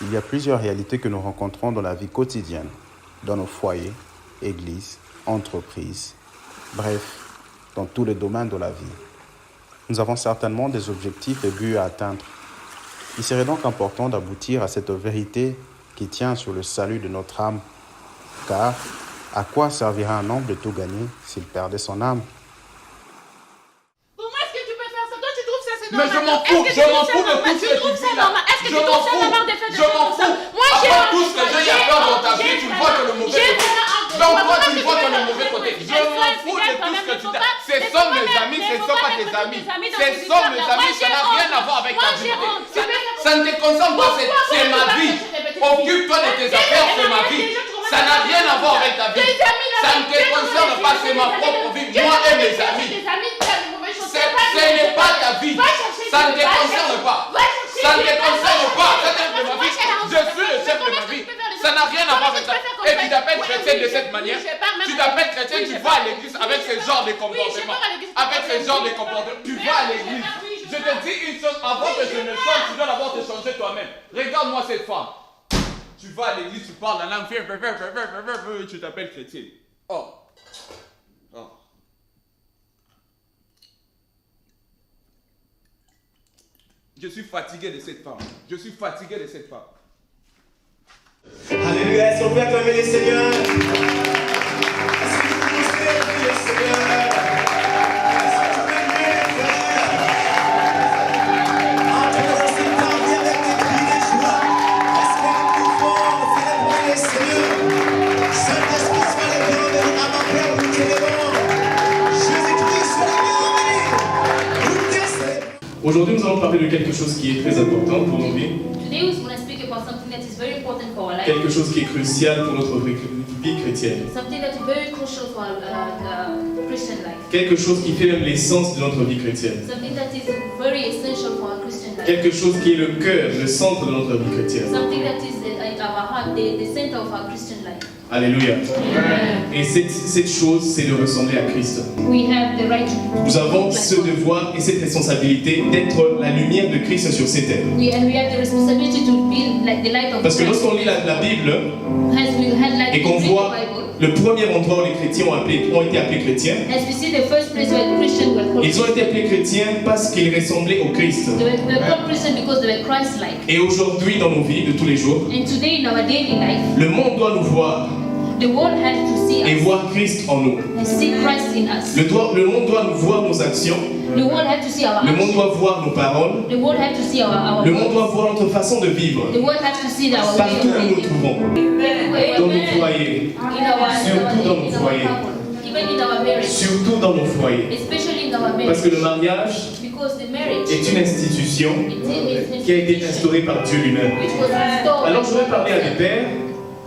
Il y a plusieurs réalités que nous rencontrons dans la vie quotidienne, dans nos foyers, églises, entreprises, bref, dans tous les domaines de la vie. Nous avons certainement des objectifs et buts à atteindre. Il serait donc important d'aboutir à cette vérité qui tient sur le salut de notre âme. Car, à quoi servira un homme de tout gagner s'il perdait son âme? Comment est-ce que tu peux faire ça? Toi, tu trouves ça c'est Mais normal? je m'en fous de tout ce que tu trouves ça dis là. normal? Est-ce que tu trouves ça normal de faire des Je choses m'en comme ça? fous. Moi, j'ai Après tout ce que j'ai à faire dans ta vie, tu vois que le mauvais côté. Donc toi, tu vois que le mauvais côté. Je m'en fous de tout ce que tu dis. Ce sont mes amis, ce ne sont pas tes amis. Ce sont mes amis, ça n'a rien à voir avec ta vie. Ça ne te concerne pas, c'est ma vie. Occupe-toi de tes affaires, c'est ma vie. Ça n'a rien à voir avec ta vie. Ça ne te concerne pas, c'est ma propre vie. Moi et mes amis. Ce n'est pas ta vie. Ça ne te concerne pas. Ça ne te concerne pas. Je suis le chef de ma vie. Ça n'a rien à voir avec ça. Et tu t'appelles chrétien de cette manière. Tu t'appelles chrétien, tu vas à l'église avec ce genre de comportement. Avec ce genre de comportement. Tu vas à l'église. Je te dis une chose, avant que je ne change, tu dois d'abord te changer toi-même. Regarde-moi cette femme. Tu vas à l'église, tu parles la langue, tu t'appelles chrétien. Oh. Oh. Je suis fatigué de cette femme. Je suis fatigué de cette femme. Alléluia, est-ce qu'on peut acclamer les Seigneurs? Est-ce que vous pouvez acclamer les Seigneurs? Est-ce que tu peux aimer les frères? Entrons dans cette partie avec des cris de joie. Est-ce que nous pouvons célébrer les Seigneurs? Saint-Esprit soit le bienvenu à mon Père, nous t'élevons. Jésus-Christ soit le bienvenu. Nous te célébrons. Aujourd'hui, nous allons parler de quelque chose qui est très important pour nos vies. Today we want to speak about something that is very important for our life. Quelque chose qui est crucial pour notre vie chrétienne. Something that is very crucial for our Christian life. Quelque chose qui fait même l'essence de notre vie chrétienne. Something that is very essential for our Christian life. Quelque chose qui est le cœur, le centre de notre vie chrétienne. Something that is at our heart, the center of our Christian life. Alléluia. Et cette chose, c'est de ressembler à Christ. We have the right to Nous avons ce devoir et cette responsabilité d'être la lumière de Christ sur ces terres. we have the responsibility to be like the light of Parce que Christ. lorsqu'on lit la Bible As we had like et qu'on to read voit the Bible, le premier endroit où les chrétiens ont été appelés chrétiens, as we see the first place where Christians were called ils ont été appelés chrétiens parce qu'ils ressemblaient au Christ. they were called Christians because they were Christ-like. Et aujourd'hui, dans nos vies de tous les jours, And today in our daily life, le monde doit nous voir the world has to see et us voir Christ en nous. and see Christ in us. Le monde doit nous voir nos actions, The world has to see our le monde actions. doit voir nos paroles, The world has to see our le monde doit words. voir notre façon de vivre. The world has to see our way Partout of où nous nous living. trouvons, Everywhere. dans nos foyers, Surtout dans nos foyers. Even in our marriage. surtout dans nos foyers. Especially in our marriage. Parce que le mariage Because the marriage est une institution qui a été instaurée par Dieu lui-même. which was installed. Alors je vais parler à des pères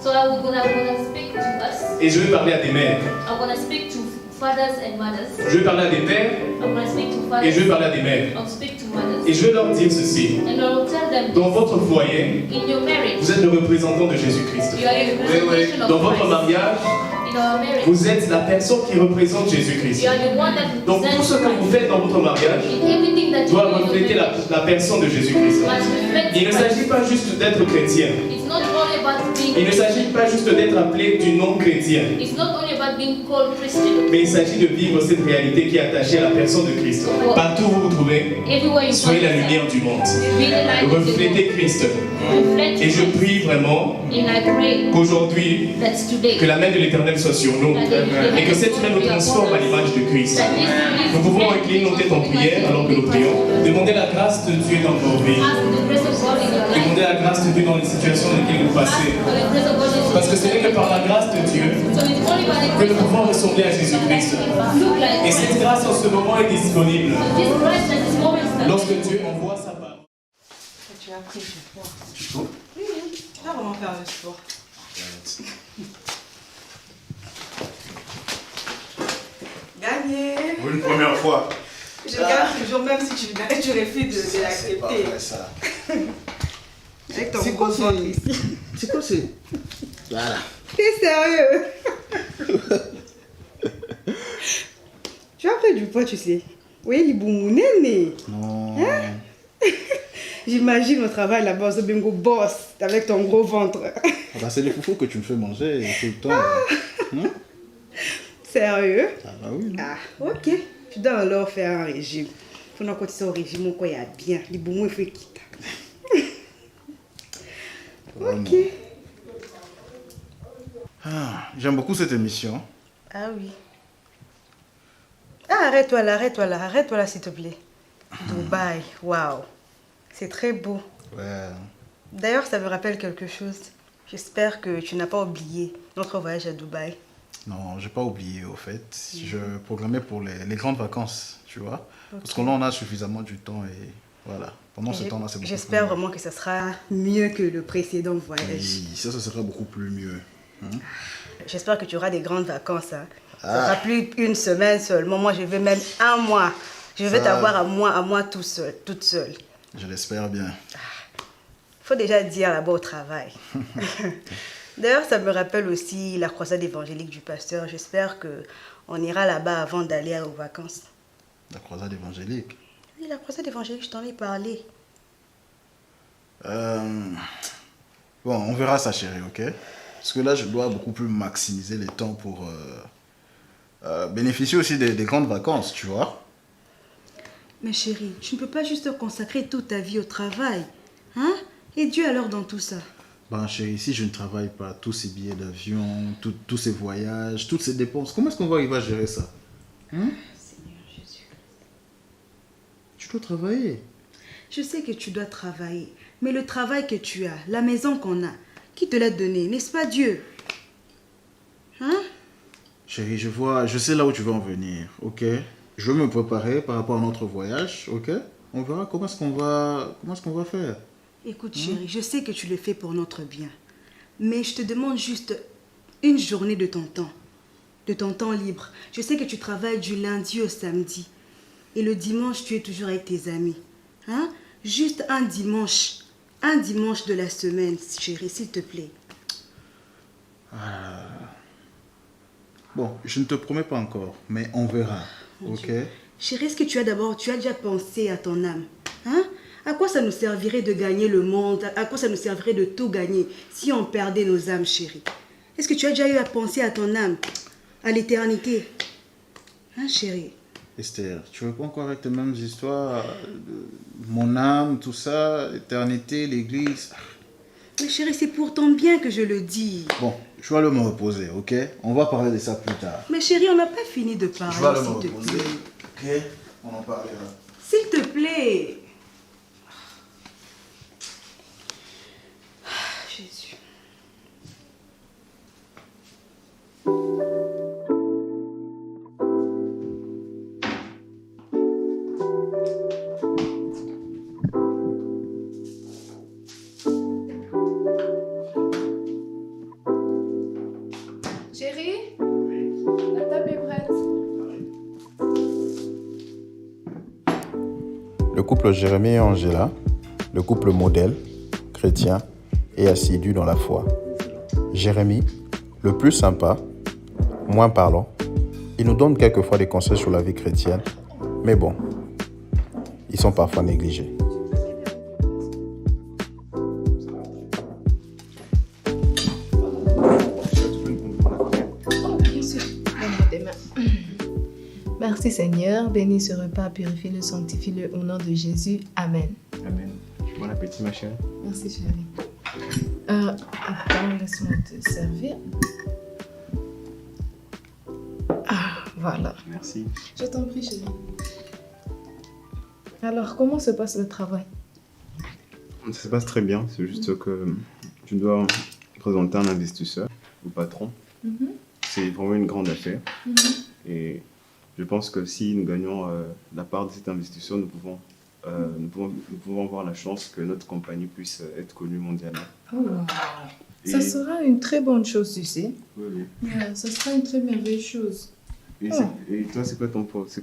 So I'm gonna speak to us. et je vais parler à des mères. I'm gonna speak to fathers and mothers. Je vais parler à des pères I'm gonna speak to et fathers. je vais parler à des mères. I'll speak to mothers. Et je vais leur dire ceci. And I'll tell them Dans votre foyer, in your marriage, vous êtes le représentant de Jésus-Christ. you are a representation of Dans votre Christ. mariage, In our marriage, vous êtes la personne qui représente Jésus-Christ. you are the one that Donc tout represents ce que vous Christ. faites dans votre mariage In everything that you doit do in your refléter marriage, la personne de Jésus-Christ. must reflect Il ne Christ. s'agit pas juste d'être chrétien. It's not only about being Il ne s'agit pas juste d'être appelé du nom chrétien. It's not only about being called Christian. Mais il s'agit de vivre cette réalité qui est attachée à la personne de Christ. Partout où vous vous trouvez, Everywhere you soyez la find lumière du monde. yourself, be the light of the world. Reflétez Christ. Reflect Et je Christ. prie vraiment And I pray qu'aujourd'hui, that today, que la main de l'Éternel soit sur nous et que cette main nous transforme à l'image de Christ. Nous pouvons incliner nos têtes en prière alors que nous prions. Demander la grâce de Dieu dans vos vies. ask the grace of God in your life. Demander la grâce de Dieu dans les situations dans lesquelles vous Ask passez. for the grace of God in your Parce que ce n'est que par la grâce de Dieu So it's only by the que grace nous of pouvons God ressembler à that Jésus-Christ. we can look like Et cette Christ. grâce en ce moment est disponible This Christ at this moment is lorsque Dieu envoie sa parole. Tu as appris chez toi. Tu trouves? Oui, pas vraiment faire le sport. Gagné. Pour une première fois. Je gagne toujours, même si tu refuses de C'est pas l'accepter. vrai ça. Avec ton C'est quoi gros ventre ici. C'est quoi c'est Voilà. T'es sérieux? Tu as pris du poids, tu sais. Oui, il est bon, néné. Non. Hein? J'imagine au travail là-bas, ce bingo boss, avec ton gros ventre. Ah bah, c'est les foufous que tu me fais manger tout le temps. Sérieux? Ah bah oui. Non? Ah, ok. Tu dois alors faire un régime. Faut non quand tu sors au régime, quoi, il y a bien. Les bons mots, il faut quitter. Ok. Ah, j'aime beaucoup cette émission. Ah oui. Ah, arrête-toi là, s'il te plaît. Dubaï, waouh. C'est très beau. Ouais. D'ailleurs, ça me rappelle quelque chose. J'espère que tu n'as pas oublié notre voyage à Dubaï. Non, j'ai pas oublié au fait. Je programmais pour les grandes vacances, tu vois. Okay. Parce qu'on en a suffisamment du temps et voilà. Pendant ce temps-là, c'est beaucoup plus J'espère mieux. vraiment que ça sera mieux que le précédent voyage. Oui, ça sera beaucoup plus mieux. Hein? J'espère que tu auras des grandes vacances. Hein. Ça sera plus une semaine seulement. Moi, je veux même un mois. Je veux t'avoir à moi toute seule. Je l'espère bien. Faut déjà dire là-bas au travail. D'ailleurs, ça me rappelle aussi la croisade évangélique du pasteur. J'espère qu'on ira là-bas avant d'aller aux vacances. La croisade évangélique? Oui, la croisade évangélique, je t'en ai parlé. Bon, on verra ça, chérie, ok? Parce que là, je dois beaucoup plus maximiser les temps pour bénéficier aussi des grandes vacances, tu vois? Mais chérie, tu ne peux pas juste consacrer toute ta vie au travail. Hein? Et Dieu alors dans tout ça? Ben chérie, si je ne travaille pas, tous ces billets d'avion, tous ces voyages, toutes ces dépenses, comment est-ce qu'on va arriver à gérer ça? Hein? Seigneur Jésus. Tu dois travailler. Je sais que tu dois travailler, mais le travail que tu as, la maison qu'on a, qui te l'a donné, n'est-ce pas Dieu? Hein? Chérie, je sais là où tu veux en venir, ok? Je veux me préparer par rapport à notre voyage, ok? On verra comment est-ce qu'on va faire. Écoute chérie, je sais que tu le fais pour notre bien. Mais je te demande juste une journée de ton temps libre. Je sais que tu travailles du lundi au samedi. Et le dimanche, tu es toujours avec tes amis. Hein? Juste un dimanche de la semaine, chérie, s'il te plaît. Bon, je ne te promets pas encore, mais on verra, ok? Chérie, est-ce que tu as déjà pensé à ton âme? Hein? À quoi ça nous servirait de gagner le monde? À quoi ça nous servirait de tout gagner si on perdait nos âmes, chérie? Est-ce que tu as déjà eu à penser à ton âme? À l'éternité? Hein, chérie? Esther, tu veux pas encore avec tes mêmes histoires? Mon âme, tout ça, l'éternité, l'église. Mais chérie, c'est pour ton bien que je le dis. Bon, je vais aller me reposer, ok? On va parler de ça plus tard. Mais chérie, on n'a pas fini de parler, Je vais aller me s'il te reposer, plaît. ok? On en parlera. S'il te plaît. Jésus. Chérie, la table est prête. Le couple Jérémie et Angela, le couple modèle, chrétien et assidu dans la foi. Jérémie, le plus sympa, moins parlant, il nous donne quelquefois des conseils sur la vie chrétienne, mais bon, ils sont parfois négligés. Bien sûr, donne-moi tes mains. Merci Seigneur, bénis ce repas, purifie-le, sanctifie-le au nom de Jésus. Amen. Amen. Bon appétit, ma chérie. Merci chérie. Attends, laisse-moi te servir. Ah, voilà. Merci. Je t'en prie chérie. Alors, comment se passe le travail? Ça se passe très bien, c'est juste que tu dois présenter un investisseur au patron. C'est vraiment une grande affaire. Et je pense que si nous gagnons la part de cet investisseur, nous pouvons avoir la chance que notre compagnie puisse être connue mondialement. Oh, wow. Et- Ça sera une très bonne chose, tu sais. Oui, oui. Ça sera une très merveilleuse chose. Et, et toi, c'est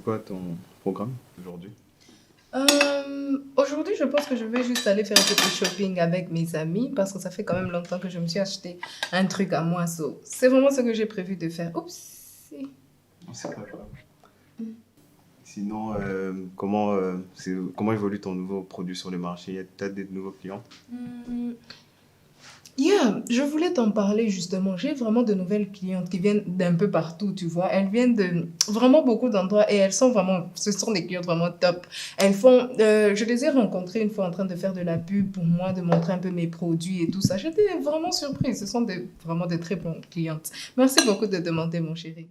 quoi ton programme aujourd'hui? Aujourd'hui, je pense que je vais juste aller faire un petit shopping avec mes amis parce que ça fait quand même longtemps que je me suis acheté un truc à moi. C'est vraiment ce que j'ai prévu de faire. Oups. Non, c'est pas grave. Sinon, comment évolue ton nouveau produit sur le marché? Il y a peut-être des nouveaux clients? Je voulais t'en parler justement. J'ai vraiment de nouvelles clientes qui viennent d'un peu partout, tu vois. Elles viennent de vraiment beaucoup d'endroits et ce sont des clientes vraiment top. Je les ai rencontrées une fois en train de faire de la pub pour moi, de montrer un peu mes produits et tout ça. J'étais vraiment surprise. Ce sont vraiment des très bonnes clientes. Merci beaucoup de demander, mon chéri.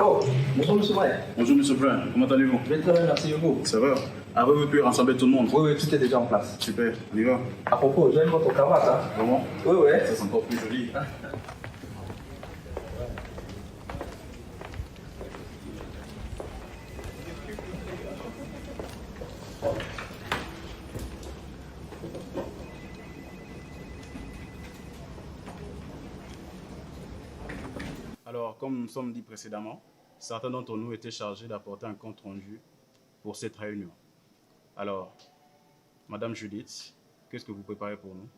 Oh, bonjour Monsieur Bryan. Bonjour Monsieur Bryan, comment allez-vous? Je vais très bien, merci beaucoup. Ça va? Avez-vous pu rassembler tout le monde? Oui, tout est déjà en place. Super, on y va. À propos, j'aime votre cravate. Hein? Vraiment? Oui. Ça c'est encore plus joli. Alors, comme nous sommes dit précédemment, certains d'entre nous étaient chargés d'apporter un compte rendu pour cette réunion. Alors, Madame Judith, qu'est-ce que vous préparez pour nous?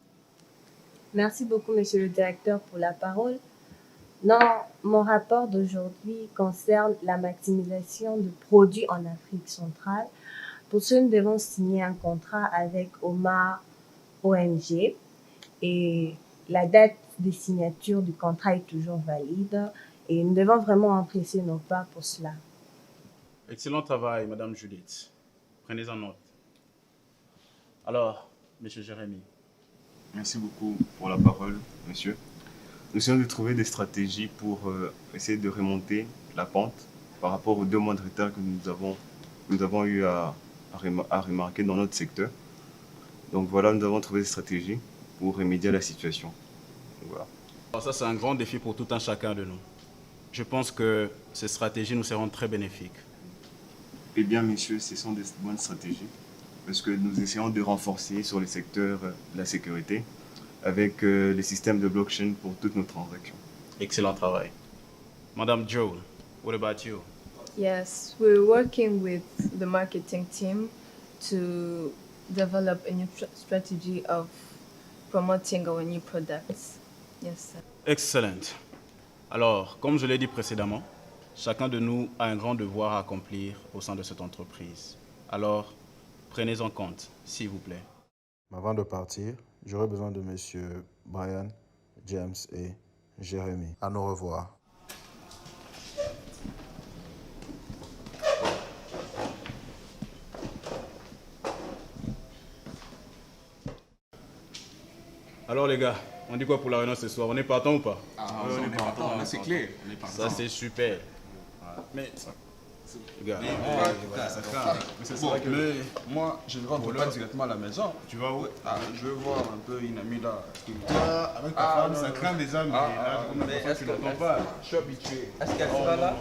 Merci beaucoup, Monsieur le Directeur, pour la parole. Non, mon rapport d'aujourd'hui concerne la maximisation de produits en Afrique centrale. Pour ce, nous devons signer un contrat avec Omar ONG et la date de signature du contrat est toujours valide et nous devons vraiment empresser nos pas pour cela. Excellent travail, Madame Judith. Prenez en note. Alors, Monsieur Jérémy. Merci beaucoup pour la parole, monsieur. Nous essayons de trouver des stratégies pour essayer de remonter la pente par rapport aux 2 mois de retard que nous avons eu à remarquer dans notre secteur. Donc voilà, nous avons trouvé des stratégies pour remédier à la situation. Voilà. Alors ça, c'est un grand défi pour tout un chacun de nous. Je pense que ces stratégies nous seront très bénéfiques. Eh bien, messieurs, ce sont des bonnes stratégies parce que nous essayons de renforcer sur le secteur de la sécurité avec les systèmes de blockchain pour toutes nos transactions. Excellent travail. Madame Joe, what about you? Yes, we're working with the marketing team to develop a new strategy of promoting our new products. Yes, sir. Excellent. Alors, comme je l'ai dit précédemment, chacun de nous a un grand devoir à accomplir au sein de cette entreprise. Alors, prenez en compte, s'il vous plaît. Avant de partir, j'aurai besoin de Messieurs Brian, James et Jérémy. À nous revoir. Alors les gars, on dit quoi pour la réunion ce soir? On est partant ou pas? On est partant, là c'est clair. Ça c'est super. Mais les gars, mais moi je ne rentre pas directement à la maison. Tu vas où? Je vais voir un peu une amie là. Avec ta femme, ça craint déjà, mais là, mais est-ce que tu pas? Je suis habitué. Est-ce qu'elle sera là?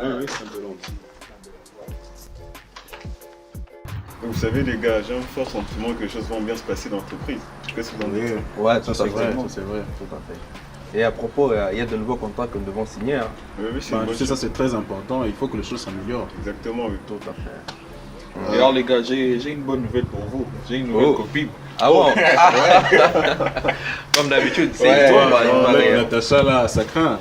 Oui, c'est un peu long. Vous savez les gars, j'ai un fort sentiment que les choses vont bien se passer dans l'entreprise. Qu'est-ce que vous en dites? Ouais, tout à fait, c'est vrai, tout à fait. Et à propos, il y a de nouveaux contrats que nous devons signer. Hein. Oui, c'est ça c'est très important, il faut que les choses s'améliorent. Exactement, oui. Tout à fait. Et alors les gars, j'ai une bonne nouvelle pour vous. J'ai une nouvelle copine. Ah bon? Comme d'habitude, c'est toi, Natacha là, ça craint.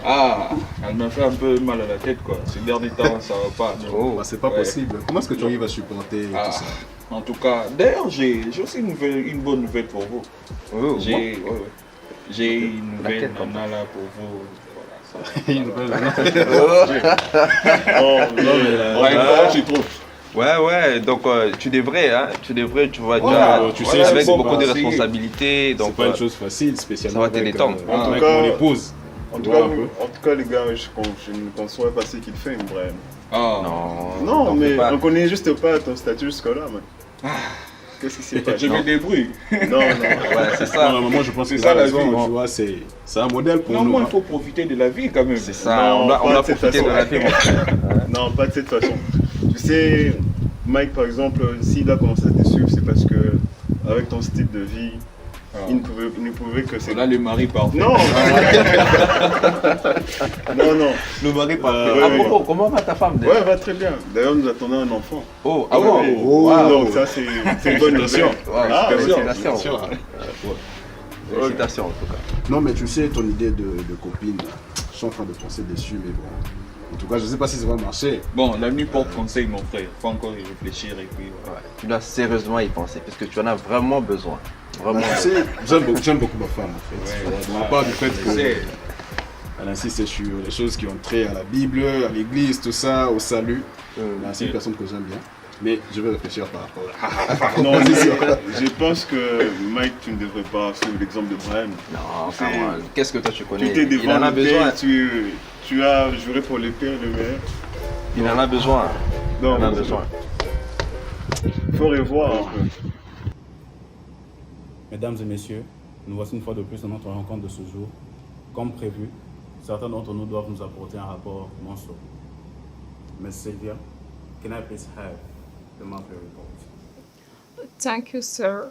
Elle m'a fait un peu mal à la tête quoi. Ces derniers temps, ça va pas. C'est pas possible. Comment est-ce que tu arrives à supporter tout ça? En tout cas, d'ailleurs, j'ai aussi une bonne nouvelle pour vous. J'ai une nouvelle nana là pour vous. Une nouvelle nana. Tu trouves? Ouais, donc tu devrais, tu vois, tu sais, avec beaucoup de responsabilités. Donc c'est pas une chose facile, spécialement. Ça va te détendre. En tout cas, mon épouse. En tout cas, les gars, je ne conçois pas ce qu'il fait, Brian. Non, mais on connaît juste pas ton statut jusque-là, man. Qu'est-ce qui s'est passé? Je me débrouille. Non. Ouais, c'est ça. Non, moi je pense que c'est ça la vie. Tu vois, c'est un modèle pour nous. Non, moi il faut profiter de la vie quand même. C'est ça, on doit profiter de la vie. Non, pas de cette façon. Tu sais, Mike, par exemple, s'il a commencé à te suivre, c'est parce que, avec ton style de vie, il ne pouvait que c'est. Là, le mari parfait. Non. Non. Le mari parfait. Ouais, À propos, comment va ta femme déjà? Ouais, elle va très bien. D'ailleurs, nous attendons un enfant. Oh, ah bon? Donc ça, c'est une bonne nouvelle. Félicitations. Félicitations en tout cas. Non, mais tu sais, ton idée de copine, je suis en train de penser dessus, mais bon. En tout cas, je ne sais pas si ça va marcher. Bon, la nuit porte conseil, mon frère. Faut encore y réfléchir et puis. Ouais. Tu dois sérieusement y penser parce que tu en as vraiment besoin. Vraiment. Tu sais, j'aime beaucoup ma femme, en fait. À part du fait qu'elle insiste sur les choses qui ont trait à la Bible, à l'église, tout ça, au salut. C'est une personne que j'aime bien. Mais je vais réfléchir par rapport à... Non, je pense que Mike, tu ne devrais pas suivre l'exemple de Brian. Non, qu'est-ce que toi tu connais? Tu t'es Il en a besoin. Tu as juré pour le pire et le meilleur. Il en a besoin. Non, il en a besoin. Il faut revoir un peu. Mesdames et messieurs, nous voici une fois de plus dans notre rencontre de ce jour. Comme prévu, certains d'entre nous doivent nous apporter un rapport mensuel. Ms. Sylvia, can I please have the monthly report? Thank you, sir.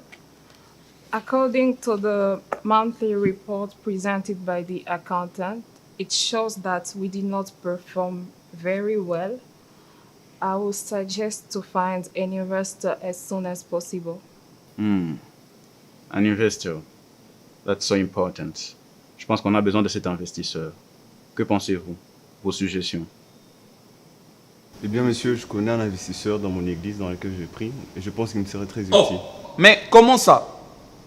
According to the monthly report presented by the accountant, it shows that we did not perform very well. I would suggest to find an investor as soon as possible. An investor. That's so important. Je pense qu'on a besoin de cet investisseur. Que pensez-vous? Vos suggestions? Eh bien, monsieur, je connais un investisseur dans mon église dans laquelle je prie et je pense qu'il me serait très utile. Oh, mais comment ça?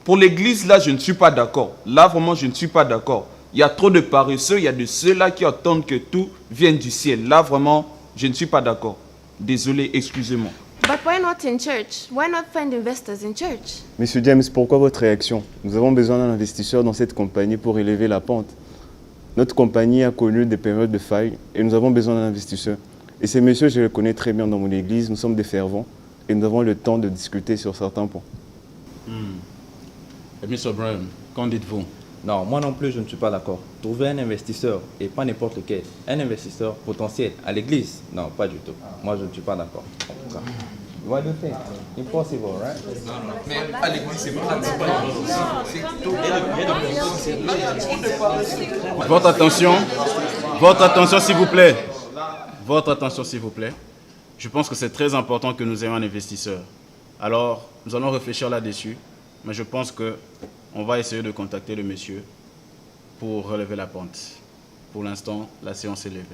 Pour l'église, là, je ne suis pas d'accord. Là, vraiment, je ne suis pas d'accord. Il y a trop de paresseux, il y a de ceux-là qui attendent que tout vienne du ciel. Là, vraiment, je ne suis pas d'accord. Désolé, excusez-moi. But why not in church? Why not find investors in church? Monsieur James, pourquoi votre réaction? Nous avons besoin d'un investisseur dans cette compagnie pour élever la pente. Notre compagnie a connu des périodes de faille et nous avons besoin d'un investisseur. Et ces messieurs, je les connais très bien dans mon église, nous sommes des fervents et nous avons le temps de discuter sur certains points. Et Mr. Brown, qu'en dites-vous? Non, moi non plus, je ne suis pas d'accord. Trouver un investisseur, et pas n'importe lequel, un investisseur potentiel à l'église, non, pas du tout. Moi, je ne suis pas d'accord. En tout cas. Why do you think? Impossible, right? Mais à l'église, c'est pas Votre attention s'il vous plaît. Votre attention s'il vous plaît. Je pense que c'est très important que nous ayons un investisseur. Alors, nous allons réfléchir là-dessus, mais je pense qu'on va essayer de contacter le monsieur pour relever la pente. Pour l'instant, la séance est levée.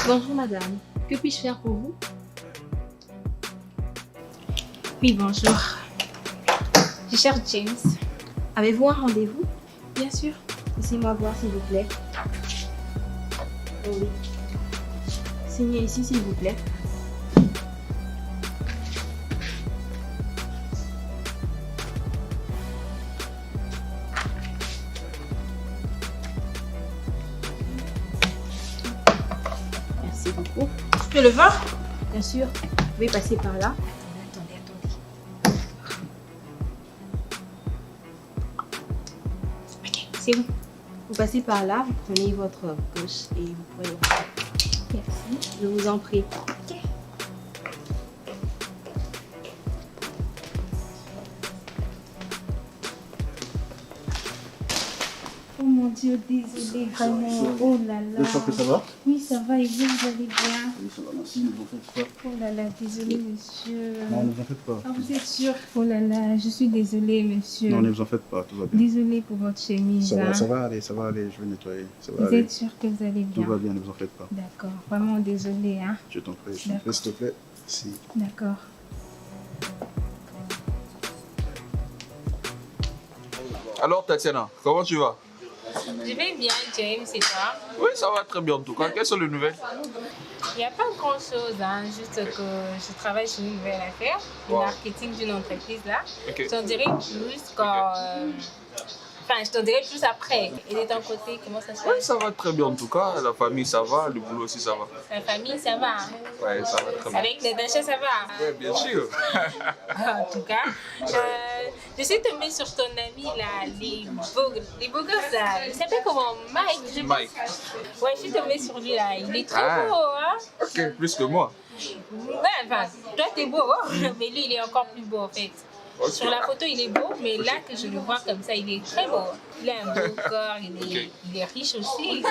Bonjour madame, que puis-je faire pour vous? Oui, bonjour. Je cherche James. Avez-vous un rendez-vous? Bien sûr. Laissez-moi voir s'il vous plaît. Oh oui. Signez ici s'il vous plaît. Merci beaucoup. Je peux le voir? Bien sûr. Vous pouvez passer par là. Attendez. Ok, c'est bon. Vous passez par là, vous prenez votre gauche et vous prenez. Merci. Je vous en prie. Ok. Oh mon Dieu, désolé, vraiment. Oh là là. J'espère que ça va? Oui, ça va et vous allez bien? Oui, ça va, merci, ne vous faites pas. Oh là là, désolé, monsieur. Non, ne vous en faites pas. Ah, vous êtes sûr? Oh là là, je suis désolée, monsieur. Non, ne vous en faites pas, tout va bien. Désolée pour votre chemise. Ça hein. va aller, je vais nettoyer. Ça va Vous aller. êtes sûr que vous allez bien? Tout va bien, ne vous en faites pas. D'accord, vraiment désolée. Hein. Je t'en prie, D'accord. s'il te plaît. Si. D'accord. Alors Tatiana, comment tu vas? Je vais bien, James, et toi? Oui, ça va très bien en tout cas. Quelles sont les nouvelles? Il n'y a pas grand-chose, hein, juste que je travaille sur une nouvelle affaire, le marketing d'une entreprise là. Ok. Je t'en dirai plus quand... Enfin, je t'en dirai plus après. Et de ton côté, comment ça se passe? Oui, ça va très bien en tout cas. La famille, ça va. Le boulot aussi, ça va. La famille, ça va. Oui, ça va très bien. Avec Natacha, ça va. Oui, bien sûr. En tout cas, je suis tombée sur ton ami là, les beaux gosses là. Il s'appelle comment? Mike. Mike. Ouais, je suis tombée sur lui là. Il est très beau, hein? Ok, plus que moi. Ouais, enfin, toi t'es beau, hein? Mais lui il est encore plus beau en fait. Okay. Sur la photo il est beau, mais là que je le vois comme ça, il est très beau. Il a un beau corps, il est riche aussi.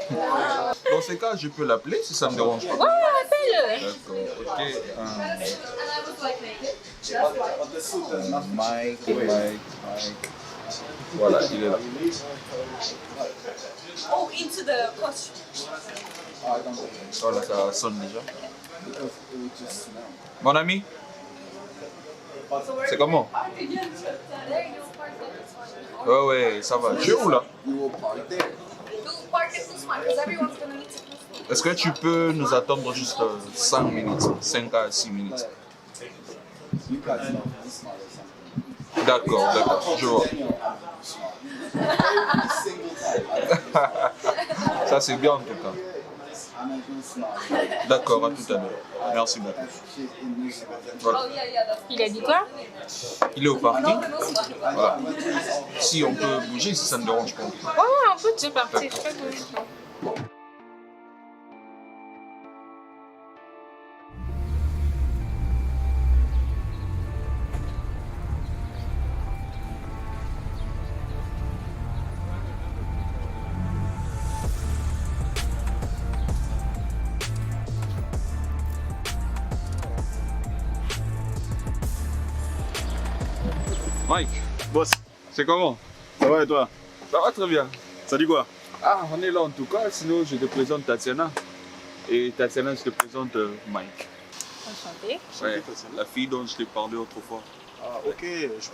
Dans ces cas, je peux l'appeler si ça me dérange pas. Ouais, appelle-le. D'accord, ok. Mike. Voilà, il est là. Oh, into the costume. Voilà, ça sonne déjà. Mon ami, c'est comment? Ouais, ça va. Tu es où là? Est-ce que tu peux nous attendre juste 5 minutes, 5 à 6 minutes? D'accord, je vois. Ça c'est bien en tout cas. D'accord, à tout à l'heure. Merci beaucoup. Voilà. Il a dit quoi? Il est au parking. Voilà. Si on peut bouger, si ça ne dérange pas. Ouais, on peut déjà partir. Mike, boss, c'est comment? Ça va et toi? Ça va très bien. Ça dit quoi? Ah, on est là en tout cas, sinon je te présente Tatiana. Et Tatiana, je te présente Mike. Enchanté. Ouais, la fille dont je t'ai parlé autrefois. Ah, ok.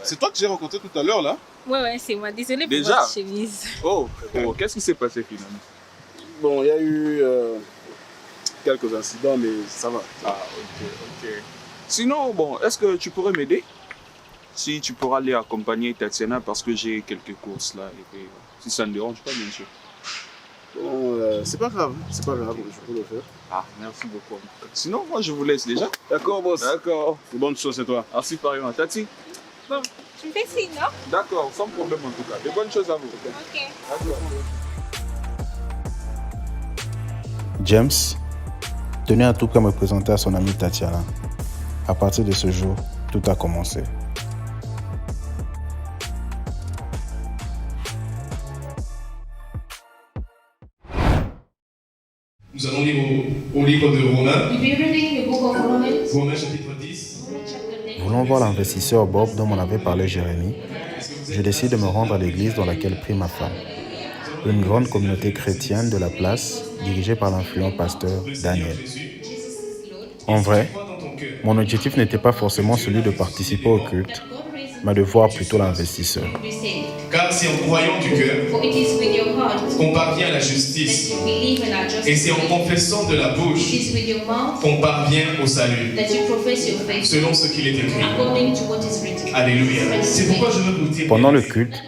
C'est toi que j'ai rencontré tout à l'heure là? Ouais, c'est moi. Désolée pour Déjà? votre chemise. Oh, qu'est-ce qui s'est passé finalement? Bon, il y a eu quelques incidents, mais ça va. Ah, ok. Sinon, bon, est-ce que tu pourrais m'aider? Si tu pourras aller accompagner Tatiana parce que j'ai quelques courses là. Et puis, si ça ne dérange pas, bien sûr. Bon, c'est pas grave, je peux le faire. Ah, merci beaucoup. Sinon, moi je vous laisse déjà. D'accord, boss. D'accord. C'est bonne chose, c'est toi. Merci pareillement. Tati? Bon, tu me fais signe, non? D'accord, sans problème en tout cas. De bonnes choses à vous. Ok. D'accord. James tenait à tout cas me présenter à son amie Tatiana. À partir de ce jour, tout a commencé. Nous allons lire au livre de Romains. Romains chapitre 10. Voulant voir l'investisseur Bob dont m'en avait parlé Jérémie, je décide de me rendre à l'église dans laquelle prie ma femme. Une grande communauté chrétienne de la place, dirigée par l'influent pasteur Daniel. En vrai, mon objectif n'était pas forcément celui de participer au culte, mais de voir plutôt l'investisseur. Car c'est en croyant du cœur qu'on parvient à la justice. Et c'est en confessant de la bouche qu'on parvient au salut. Selon ce qu'il est écrit. Alléluia. C'est pourquoi je veux vous dire. Pendant le culte,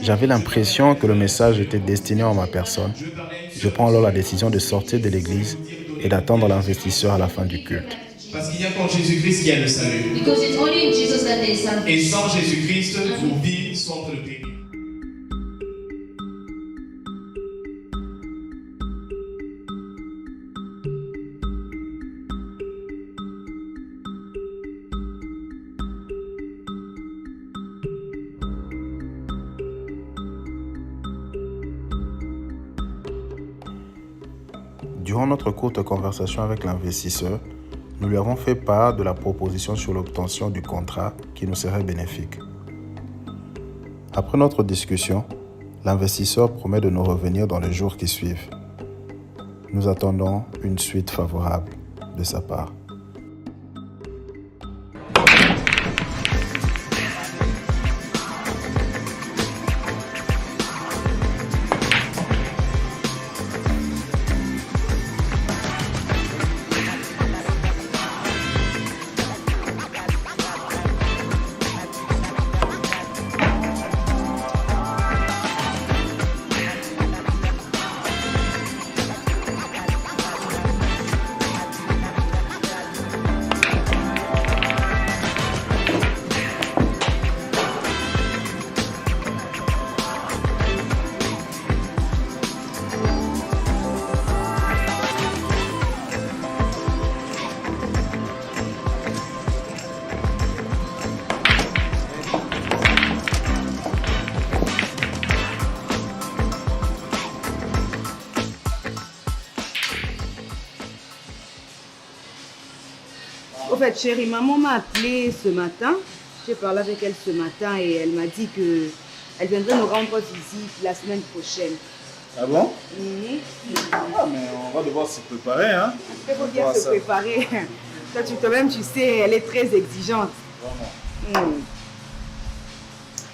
j'avais l'impression que le message était destiné à ma personne. Je prends alors la décision de sortir de l'église et d'attendre l'investisseur à la fin du culte. Parce qu'il n'y a qu'en Jésus-Christ qu'il y a le salut. Et sans Jésus-Christ, vos vies sont entre le péché. Durant notre courte conversation avec l'investisseur, nous lui avons fait part de la proposition sur l'obtention du contrat qui nous serait bénéfique. Après notre discussion, l'investisseur promet de nous revenir dans les jours qui suivent. Nous attendons une suite favorable de sa part. Au fait, chérie, maman m'a appelé ce matin. J'ai parlé avec elle ce matin et elle m'a dit que elle viendrait nous rendre visite la semaine prochaine. Ah bon? Ah, mais on va devoir se préparer, hein? Il faut bien se préparer. Toi, toi-même, tu sais, elle est très exigeante. Vraiment.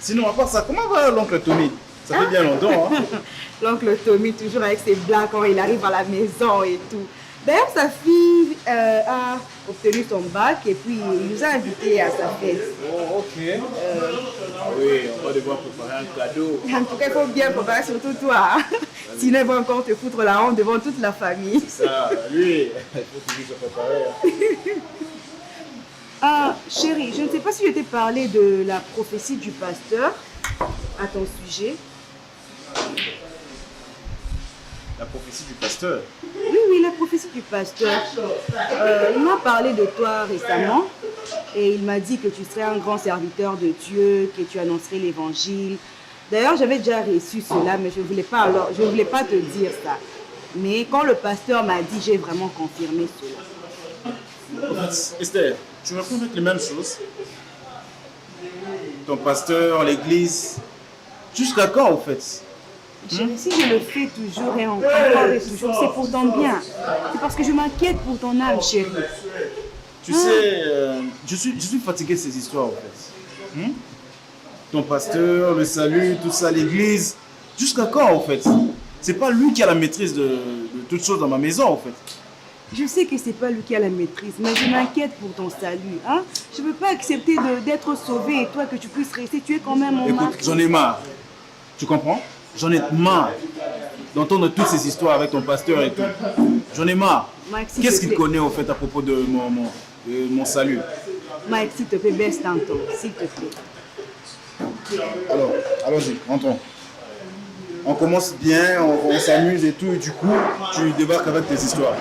Sinon, à part ça, comment va l'oncle Tommy? Ça fait bien longtemps, hein? L'oncle Tommy, toujours avec ses blagues quand il arrive à la maison et tout. D'ailleurs, sa fille a obtenu son bac et puis il nous a invités à sa fête. Oh, ok. Oui, on va devoir préparer un cadeau. En tout cas, il faut bien préparer, surtout toi. Hein? Sinon, il va encore te foutre la honte devant toute la famille. C'est ça, lui, il faut toujours se préparer. Ah, chérie, je ne sais pas si je t'ai parlé de la prophétie du pasteur à ton sujet. La prophétie du pasteur? Oui, la prophétie du pasteur. Il m'a parlé de toi récemment et il m'a dit que tu serais un grand serviteur de Dieu, que tu annoncerais l'évangile. D'ailleurs, j'avais déjà reçu cela, mais je ne voulais pas te dire ça. Mais quand le pasteur m'a dit, j'ai vraiment confirmé cela. Esther, tu réponds avec les mêmes choses? Ton pasteur, l'église, jusqu'à quand au fait? Si je le fais toujours et encore et toujours, c'est pour ton bien. C'est parce que je m'inquiète pour ton âme, chérie. Tu sais, je suis fatigué de ces histoires, en fait. Ton pasteur, le salut, tout ça, l'église. Jusqu'à quand, en fait? C'est pas lui qui a la maîtrise de toutes choses dans ma maison, en fait. Je sais que c'est pas lui qui a la maîtrise, mais je m'inquiète pour ton salut. Hein? Je ne peux pas accepter d'être sauvé et toi que tu puisses rester. Tu es quand même mon mari. Écoute, j'en ai marre. Tu comprends? J'en ai marre d'entendre toutes ces histoires avec ton pasteur et tout. J'en ai marre. Qu'est-ce qu'il connaît au fait à propos de mon salut? Mike, s'il te plaît, baisse ton ton, s'il te plaît. Alors, allons-y, rentrons. On commence bien, on s'amuse et tout, et du coup, tu débarques avec tes histoires.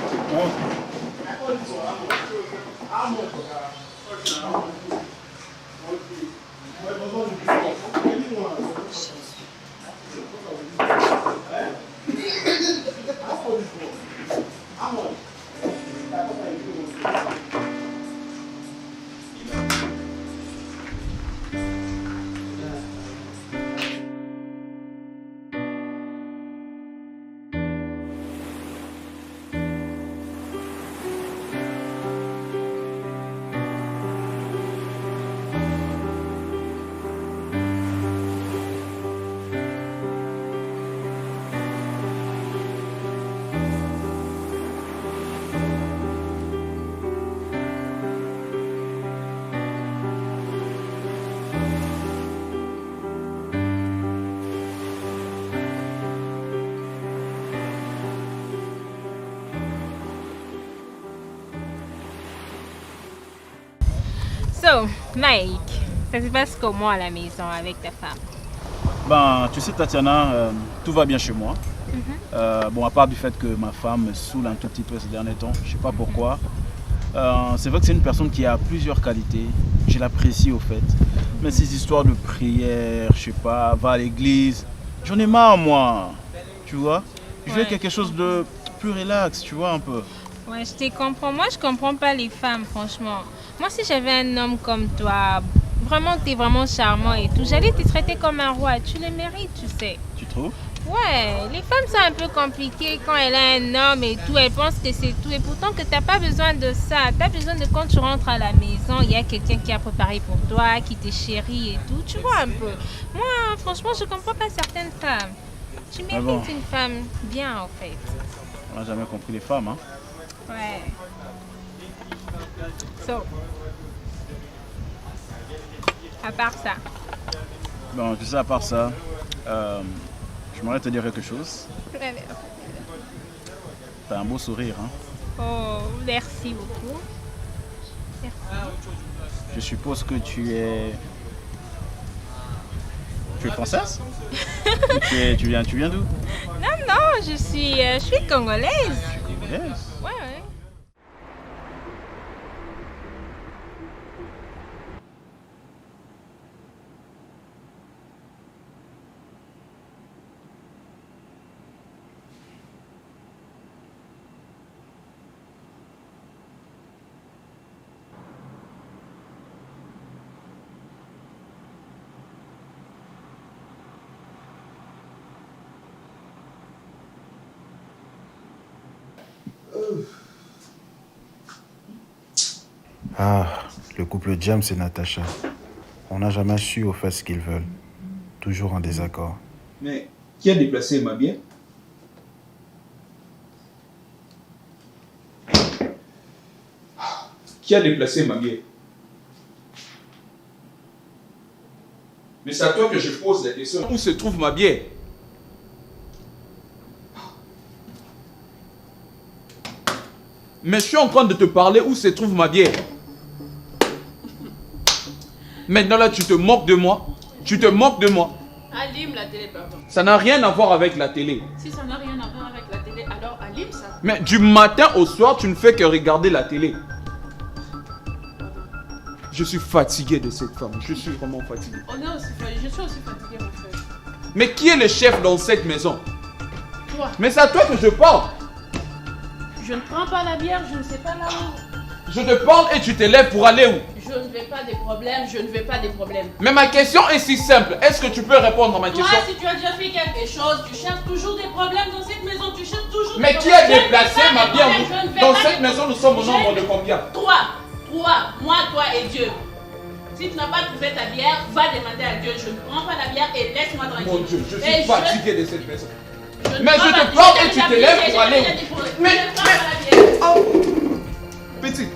So, Mike, ça se passe comment à la maison avec ta femme? Ben, tu sais, Tatiana, tout va bien chez moi. Bon, à part du fait que ma femme me saoule un tout petit peu ces derniers temps, je sais pas pourquoi. C'est vrai que c'est une personne qui a plusieurs qualités, je l'apprécie au fait. Mais ces histoires de prière, je sais pas, va à l'église, j'en ai marre moi, tu vois. Je veux quelque chose de plus relax, tu vois un peu. Ouais, je te comprends. Moi, je comprends pas les femmes, franchement. Moi, si j'avais un homme comme toi, vraiment, t'es vraiment charmant et tout, j'allais te traiter comme un roi. Tu le mérites, tu sais. Tu trouves? Ouais, les femmes sont un peu compliquées quand elle a un homme et tout, elle pense que c'est tout. Et pourtant que t'as pas besoin de ça. T'as besoin de quand tu rentres à la maison, il y a quelqu'un qui a préparé pour toi, qui te chérit et tout. Tu vois un peu. Moi, franchement, je comprends pas certaines femmes. Tu mérites une femme bien, en fait. On n'a jamais compris les femmes, hein. Ouais. So, à part ça. Bon, tu sais, à part ça, j'aimerais te dire quelque chose. T'as un beau sourire, hein. Oh, merci beaucoup. Merci. Je suppose que tu es française? tu viens d'où? Non, je suis congolaise. Congolaise? Ouais. Ah, le couple James et Natacha. On n'a jamais su au fait ce qu'ils veulent. Toujours en désaccord. Mais qui a déplacé ma bière? Qui a déplacé ma bière? Mais c'est à toi que je pose la question. Où se trouve ma bière? Mais je suis en train de te parler où se trouve ma bière. Maintenant là, tu te moques de moi. Tu te moques de moi. Allume la télé, pardon. Ça n'a rien à voir avec la télé. Si ça n'a rien à voir avec la télé, alors allume ça. Mais du matin au soir, tu ne fais que regarder la télé. Je suis fatigué de cette femme. Je suis vraiment fatigué. On est aussi fatigué. Je suis aussi fatigué, mon frère. Mais qui est le chef dans cette maison? Toi. Mais c'est à toi que je parle. Je ne prends pas la bière, je ne sais pas là où. Je te parle et tu te lèves pour aller où? Je ne veux pas des problèmes, je ne veux pas des problèmes. Mais ma question est si simple. Est-ce que tu peux répondre à ma question? Toi, si tu as déjà fait quelque chose, tu cherches toujours des problèmes dans cette maison, tu cherches toujours des Mais problèmes. qui a déplacé ma bière? Dans cette maison, nous sommes au Je- nombre de combien? Toi, moi, toi et Dieu. Si tu n'as pas trouvé ta bière, va demander à Dieu. Je ne prends pas la bière et laisse-moi tranquille. Mon Dieu, je Et suis fatigué de cette maison. ne Mais prends je pas- te parle j'ai et tu déjà te pris, lèves j'ai pour aller déjà où? dit pour- Mais- je ne prends pas la bière. Petit.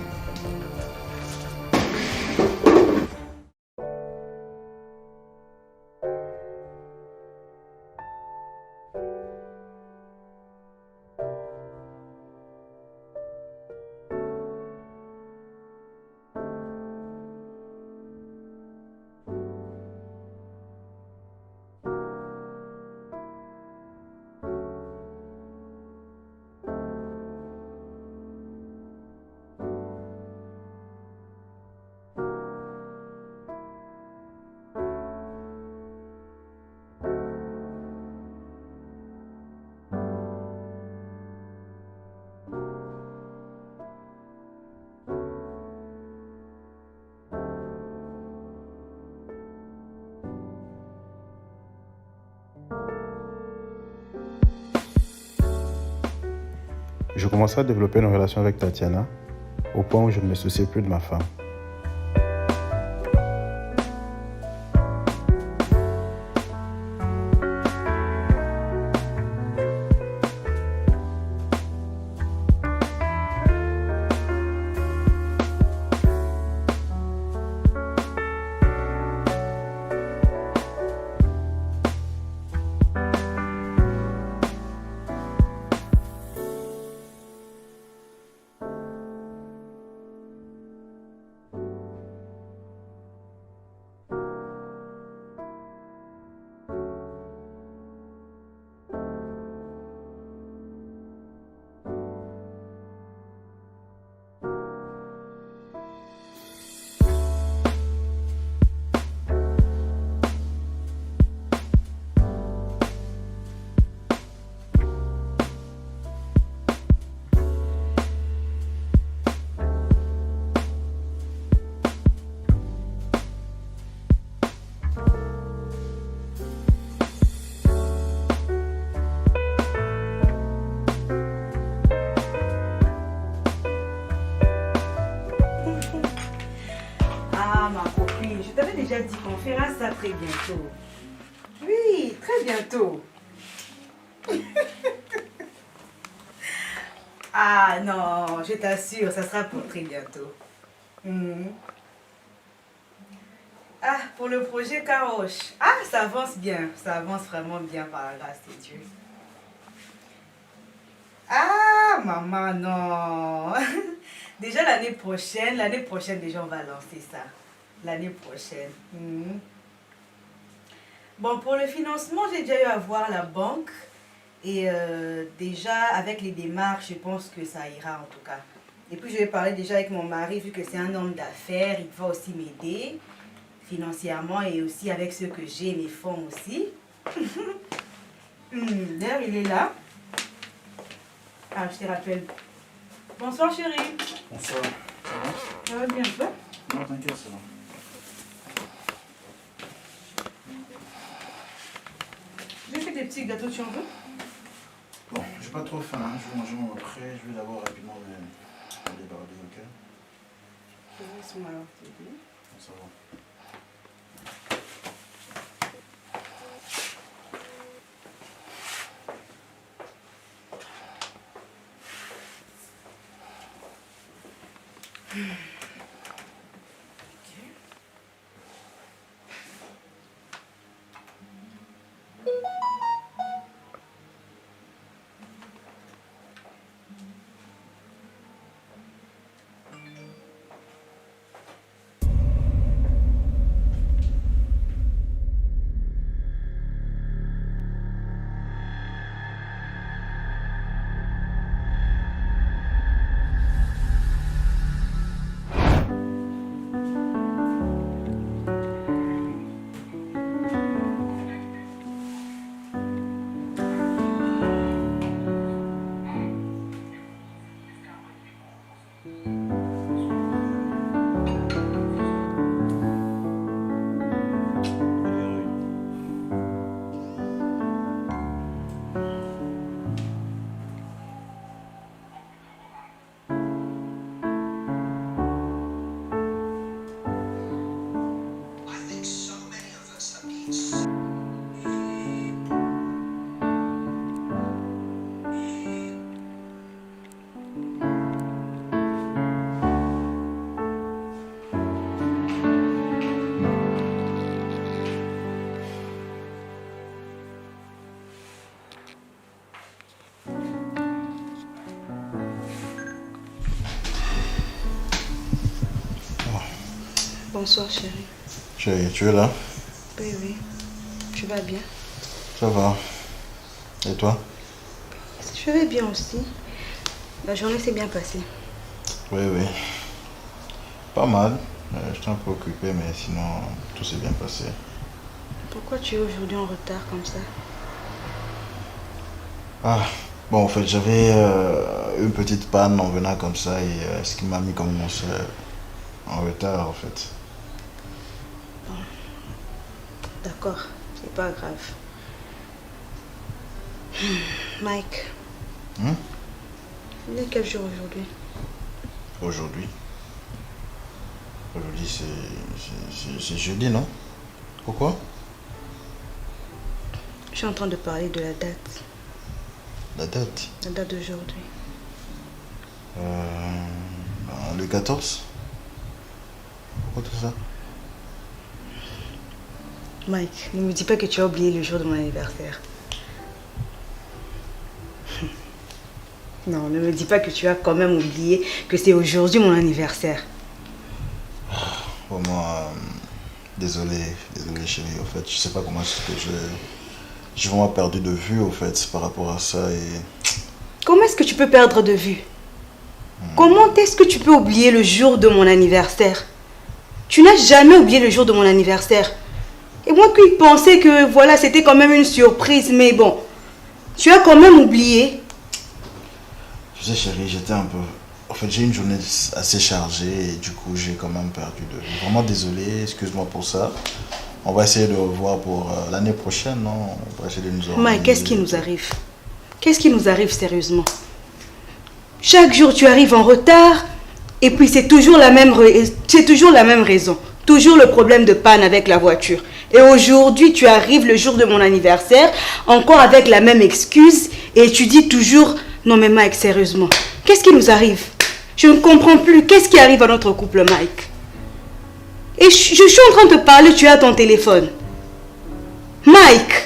Je commençais à développer une relation avec Tatiana au point où je ne me souciais plus de ma femme. Ah, ma copine, je t'avais déjà dit qu'on fera ça très bientôt. Oui, très bientôt. Ah non, je t'assure, ça sera pour très bientôt. Mhm. Ah, pour le projet Caroche. Ah, ça avance bien. Ça avance vraiment bien par la grâce de Dieu. Ah, maman, non. Déjà l'année prochaine déjà on va lancer ça. L'année prochaine. Mhm. Bon, pour le financement, j'ai déjà eu à voir la banque. Et déjà, avec les démarches, je pense que ça ira en tout cas. Et puis, je vais parler déjà avec mon mari, vu que c'est un homme d'affaires, il va aussi m'aider financièrement et aussi avec ce que j'ai, mes fonds aussi. D'ailleurs, il est là. Ah, je te rappelle. Bonsoir, chérie. Bonsoir. Ça va bien, toi? Non, t'inquiète, c'est bon. J'ai fait des petits gâteaux, tu en veux? Bon, j'ai pas trop faim, hein. Je vais manger mon après. Je vais d'abord rapidement me débarder, ok? Laisse-moi alors t'aider. Ça va. Bonsoir chérie. Chérie, tu es là? Oui, oui. Tu vas bien? Ça va. Et toi? Je vais bien aussi. La journée s'est bien passée. Oui, oui. Pas mal. J'étais un peu occupé, mais sinon, tout s'est bien passé. Pourquoi tu es aujourd'hui en retard comme ça? Ah, bon, en fait, j'avais une petite panne en venant comme ça et ce qui m'a mis comme en retard, en fait. D'accord, c'est pas grave. Mike. Il est quel jour aujourd'hui? Aujourd'hui? Aujourd'hui, c'est jeudi, non? Pourquoi? Je suis en train de parler de la date. La date? La date d'aujourd'hui. Le 14? Pourquoi tout ça? Mike, ne me dis pas que tu as oublié le jour de mon anniversaire. Non, ne me dis pas que tu as quand même oublié que c'est aujourd'hui mon anniversaire. Vraiment, désolé chérie, en fait, je sais pas comment est-ce que j'ai vraiment perdu de vue, au fait, par rapport à ça et... Comment est-ce que tu peux perdre de vue? Comment est-ce que tu peux oublier le jour de mon anniversaire? Tu n'as jamais oublié le jour de mon anniversaire. Et moi qui pensais que voilà, c'était quand même une surprise, mais bon, tu as quand même oublié. Tu sais chérie, j'étais un peu... En fait, j'ai une journée assez chargée et du coup, j'ai quand même perdu de vue. Vraiment désolé, excuse-moi pour ça. On va essayer de revoir pour l'année prochaine, non? On va essayer de nous organiser. Mike, qu'est-ce qui nous arrive? Qu'est-ce qui nous arrive sérieusement? Chaque jour, tu arrives en retard et puis c'est toujours la même raison. Toujours le problème de panne avec la voiture. Et aujourd'hui, tu arrives le jour de mon anniversaire, encore avec la même excuse, et tu dis toujours, non mais Mike, sérieusement, qu'est-ce qui nous arrive? Je ne comprends plus, qu'est-ce qui arrive à notre couple, Mike? Et je suis en train de te parler, tu as ton téléphone. Mike!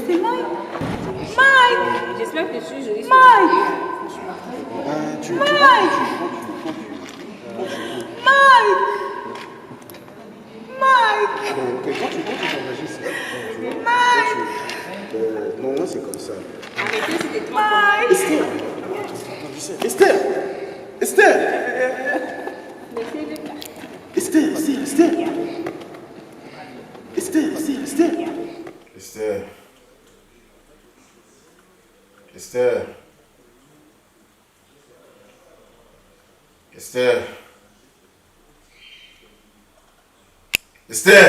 C'est Mike. Mike. J'espère que je suis jolie. Mike. Mike. Ok, quand tu t'enregistres, normalement c'est comme ça. Arrêtez, c'était trop. Esther! Esther! Laissez-le là. Esther!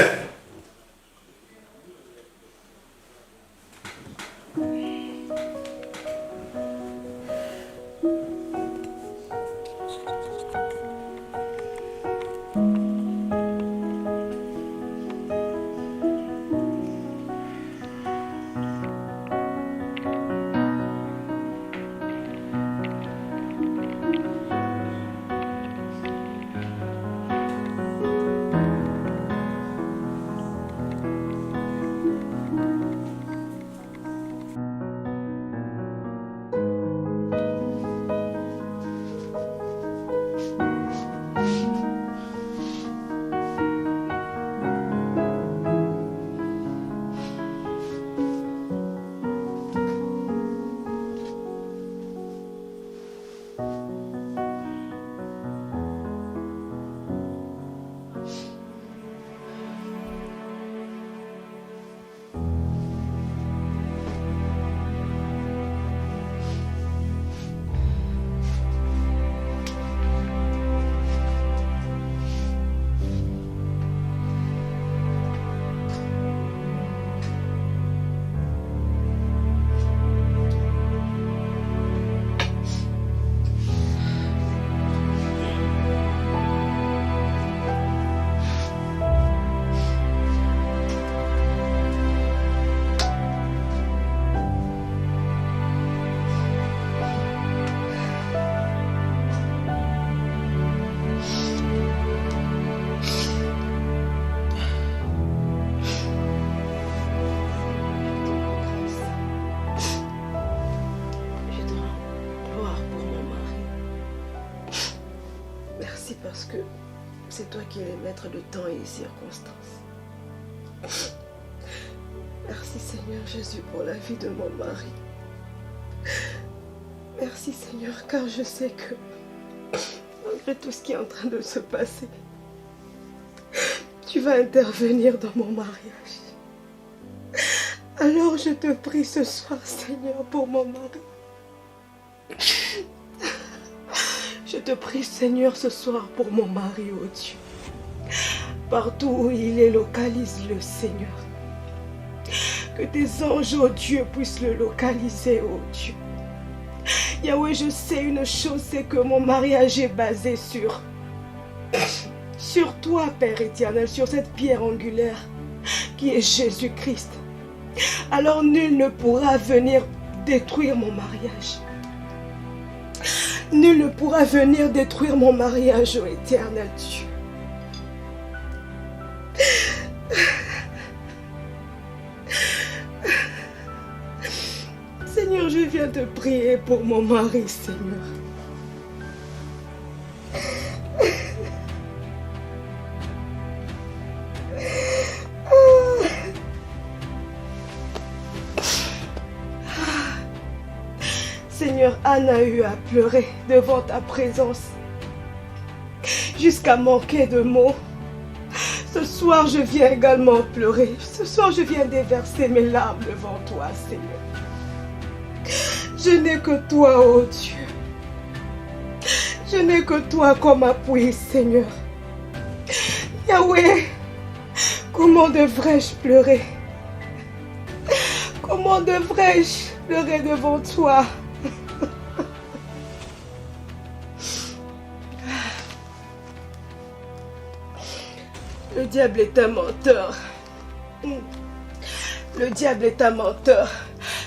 Parce que c'est toi qui es le maître de temps et des circonstances. Merci Seigneur Jésus pour la vie de mon mari. Merci Seigneur car je sais que malgré tout ce qui est en train de se passer, tu vas intervenir dans mon mariage. Alors je te prie ce soir Seigneur pour mon mari. Je te prie, Seigneur, ce soir pour mon mari, oh Dieu. Partout où il est, localise-le, Seigneur. Que tes anges, oh Dieu, puissent le localiser, oh Dieu. Yahweh, je sais une chose, c'est que mon mariage est basé sur toi, Père éternel, sur cette pierre angulaire qui est Jésus-Christ. Alors nul ne pourra venir détruire mon mariage. Nul ne pourra venir détruire mon mariage, ô éternel Dieu. Seigneur, je viens te prier pour mon mari, Seigneur. Seigneur, Anne a eu à pleurer devant ta présence, jusqu'à manquer de mots. Ce soir, je viens également pleurer. Ce soir, je viens déverser mes larmes devant toi, Seigneur. Je n'ai que toi, ô Dieu. Je n'ai que toi comme appui, Seigneur. Yahweh, comment devrais-je pleurer? Comment devrais-je pleurer devant toi? Le diable est un menteur. Le diable est un menteur.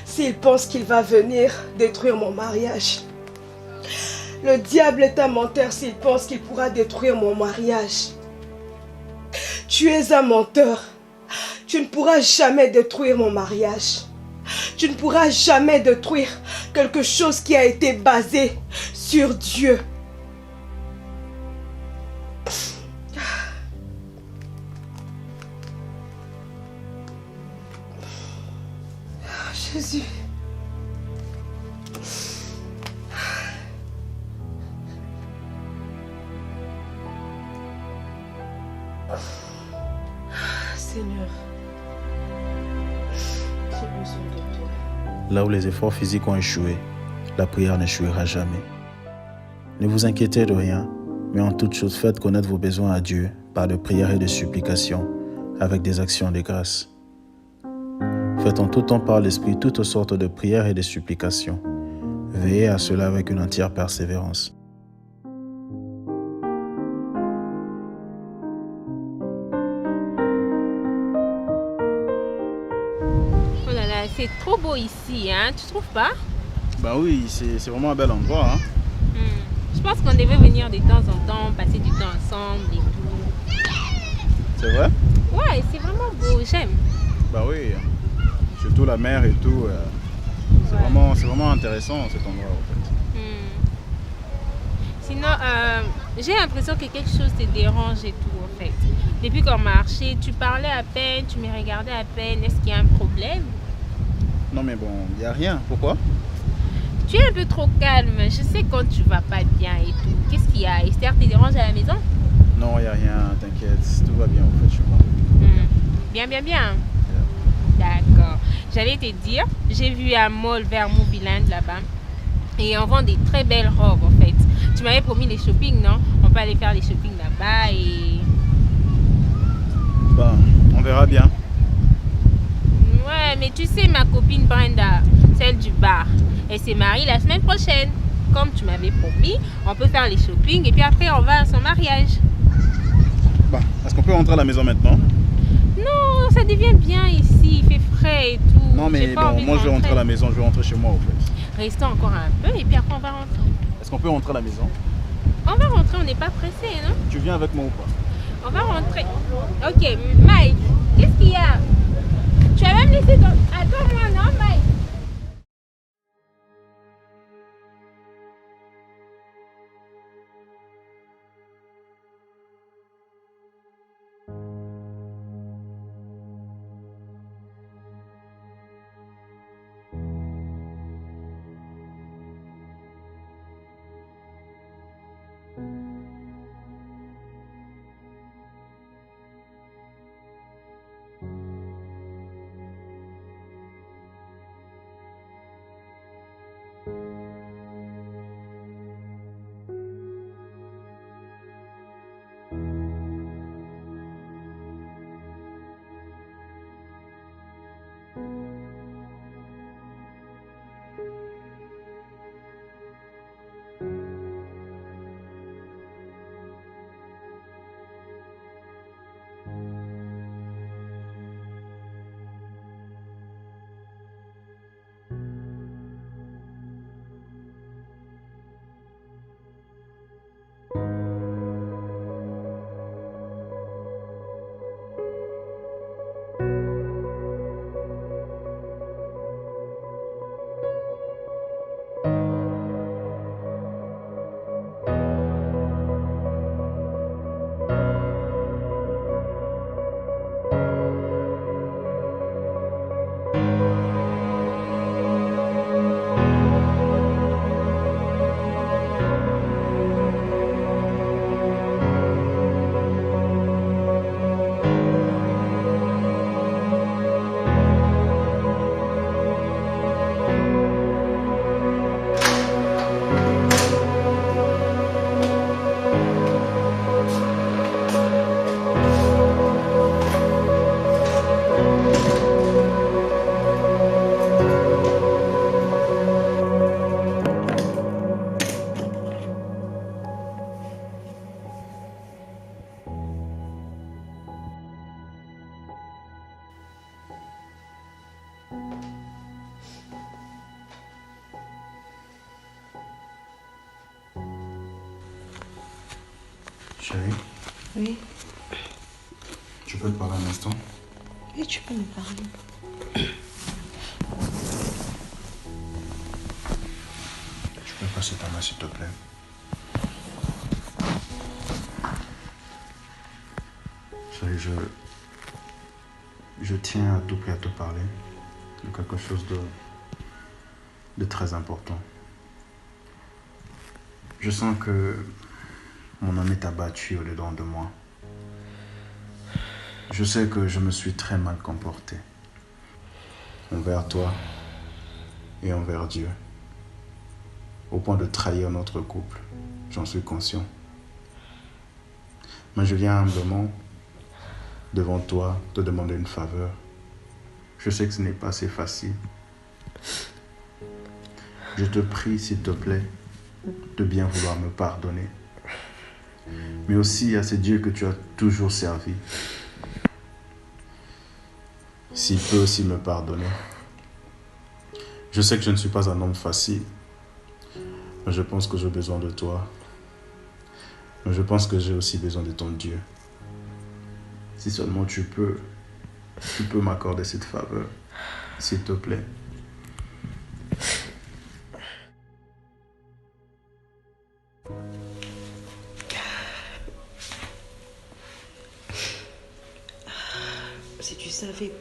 S'il pense qu'il va venir détruire mon mariage. Le diable est un menteur s'il pense qu'il pourra détruire mon mariage. Tu es un menteur. Tu ne pourras jamais détruire mon mariage. Tu ne pourras jamais détruire quelque chose qui a été basé sur Dieu. Jésus. Seigneur, j'ai besoin de toi. Là où les efforts physiques ont échoué, la prière n'échouera jamais. Ne vous inquiétez de rien, mais en toute chose faites connaître vos besoins à Dieu par de prières et de supplications, avec des actions de grâce. Faites en tout temps par l'Esprit toutes sortes de prières et de supplications. Veillez à cela avec une entière persévérance. Oh là là, c'est trop beau ici, hein, tu trouves pas? Bah oui, c'est vraiment un bel endroit. Hein. Je pense qu'on devait venir de temps en temps, passer du temps ensemble et tout. C'est vrai? Ouais, c'est vraiment beau, j'aime. Bah oui, surtout la mer et tout. C'est vraiment intéressant cet endroit en fait. Sinon, j'ai l'impression que quelque chose te dérange et tout en fait. Depuis qu'on marchait, tu parlais à peine, tu me regardais à peine. Est-ce qu'il y a un problème? Non mais bon, il n'y a rien. Pourquoi? Tu es un peu trop calme. Je sais quand tu vas pas bien et tout. Qu'est-ce qu'il y a? Esther te dérange à la maison? Non, il n'y a rien, t'inquiète. Tout va bien en fait chez moi. Bien, bien, bien. D'accord. J'allais te dire, j'ai vu un mall vers Mobiland là-bas. Et on vend des très belles robes en fait. Tu m'avais promis les shopping, non? On peut aller faire les shopping là-bas et... Bah, on verra bien. Ouais, mais tu sais, ma copine Brenda, celle du bar, elle s'est mariée la semaine prochaine. Comme tu m'avais promis, on peut faire les shopping et puis après on va à son mariage. Bah, est-ce qu'on peut rentrer à la maison maintenant? Non, ça devient bien ici, il fait frais et tout. Non mais bon, moi je vais rentrer à la maison, je vais rentrer chez moi en fait. Restons encore un peu et puis après on va rentrer. Est-ce qu'on peut rentrer à la maison? On va rentrer, on n'est pas pressé, non? Tu viens avec moi ou pas? On va rentrer. Ok, Mike, qu'est-ce qu'il y a? Tu as même laissé ton... Attends-moi, non, Mike? Chérie, Oui, tu peux te parler un instant? oui, tu peux me parler. Tu peux passer ta main, s'il te plaît? Chérie, je tiens à tout prix à te parler de quelque chose de très important. Je sens que mon homme est abattu au-dedans de moi. Je sais que je me suis très mal comporté envers toi et envers Dieu, au point de trahir notre couple. J'en suis conscient. Mais je viens humblement devant toi te demander une faveur. Je sais que ce n'est pas assez facile. Je te prie, s'il te plaît, de bien vouloir me pardonner, mais aussi à ce Dieu que tu as toujours servi. S'il peut aussi me pardonner. Je sais que je ne suis pas un homme facile, mais je pense que j'ai besoin de toi. Mais je pense que j'ai aussi besoin de ton Dieu. Si seulement tu peux m'accorder cette faveur, s'il te plaît. Si tu savais,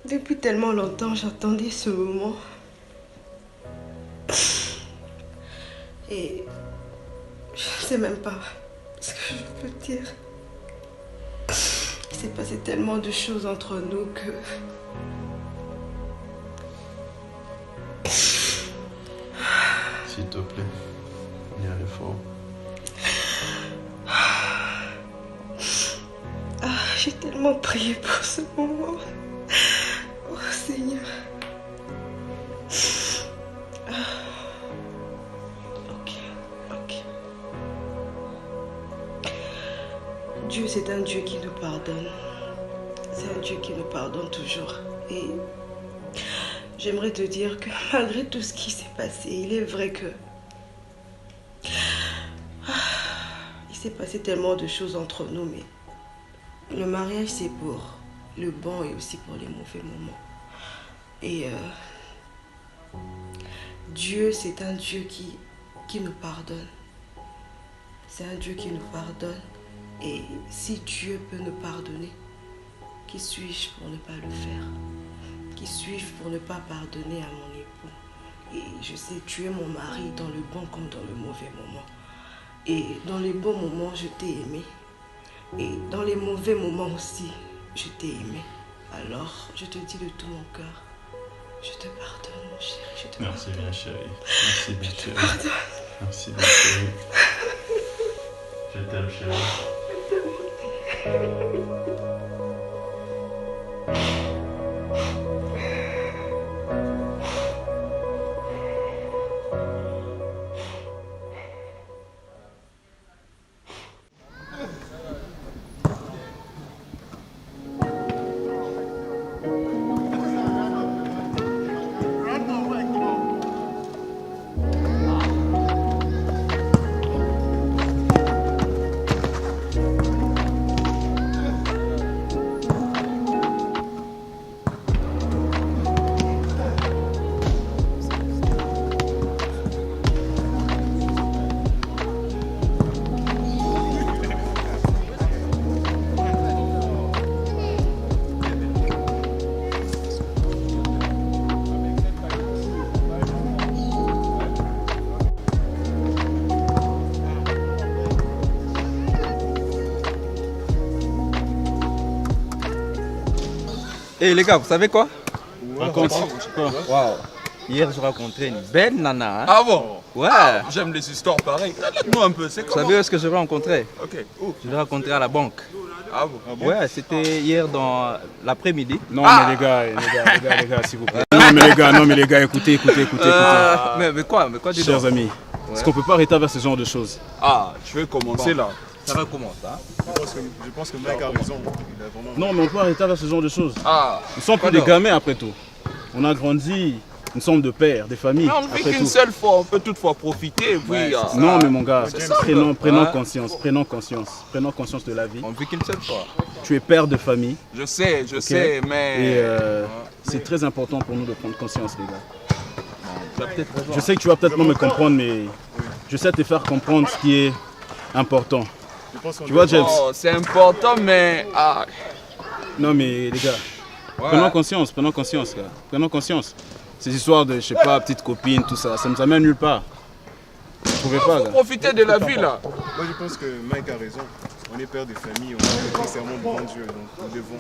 depuis tellement longtemps, j'attendais ce moment. Et je sais même pas ce que je peux dire. Il s'est passé tellement de choses entre nous que... S'il te plaît, y aller fort. J'ai tellement prié pour ce moment. Oh Seigneur. Ok. Dieu, c'est un Dieu qui nous pardonne. C'est un Dieu qui nous pardonne toujours. Et j'aimerais te dire que malgré tout ce qui s'est passé, il est vrai que... il s'est passé tellement de choses entre nous, mais... le mariage, c'est pour le bon et aussi pour les mauvais moments. Et Dieu, c'est un Dieu qui nous pardonne. C'est un Dieu qui nous pardonne. Et si Dieu peut nous pardonner, qui suis-je pour ne pas le faire? Qui suis-je pour ne pas pardonner à mon époux? Et je sais, tu es mon mari dans le bon comme dans le mauvais moment. Et dans les bons moments, je t'ai aimé. Et dans les mauvais moments aussi, je t'ai aimé. Alors, je te dis de tout mon cœur, je te pardonne, mon chéri, je te pardonne. Merci bien, chérie. Merci bien, chérie. Pardonne. Merci bien, chérie. Je t'aime, chérie. Eh les gars, vous savez quoi? Raconte. Waouh. Hier, je rencontrais une belle nana. Hein? Ah bon? Ouais. J'aime les histoires pareilles. Dites-moi un peu, c'est Vous comment? savez où est-ce que je l'ai rencontré? Ok, où? Je l'ai rencontré à la banque. Ah bon? Ouais, c'était hier dans l'après-midi. Non, mais les gars, s'il vous plaît. Non, mais les gars, écoutez. Mais quoi dis Chers donc? amis, est-ce qu'on peut pas arrêter vers ce genre de choses? Ah, tu veux commencer là? Ça recommence, hein? Je pense que Mike a raison. Il a vraiment... Non, mais on peut arrêter vers ce genre de choses. Ah. Nous sommes plus des gamins après tout. On a grandi, Nous sommes de pères, des familles. Mais on ne vit qu'une seule fois, on peut toutefois profiter. Et puis, non, mais mon gars, prenons conscience de la vie. On vit qu'une seule fois. Tu es père de famille. Je sais, mais... Et c'est très important pour nous de prendre conscience, les gars. Je sais que tu vas peut-être pas me comprendre, mais je sais te faire comprendre ce qui est important. Tu vois, James? C'est important, mais... Non, mais les gars, prenons conscience, gars. Prenons conscience. Ces histoires de, je sais pas, petite copine, tout ça, ça ne nous amène nulle part. Vous pouvez pas, gars. Profiter de la vie, là. Moi, je pense que Mike a raison. On est père de famille, on a prêté serment devant Dieu, donc nous devons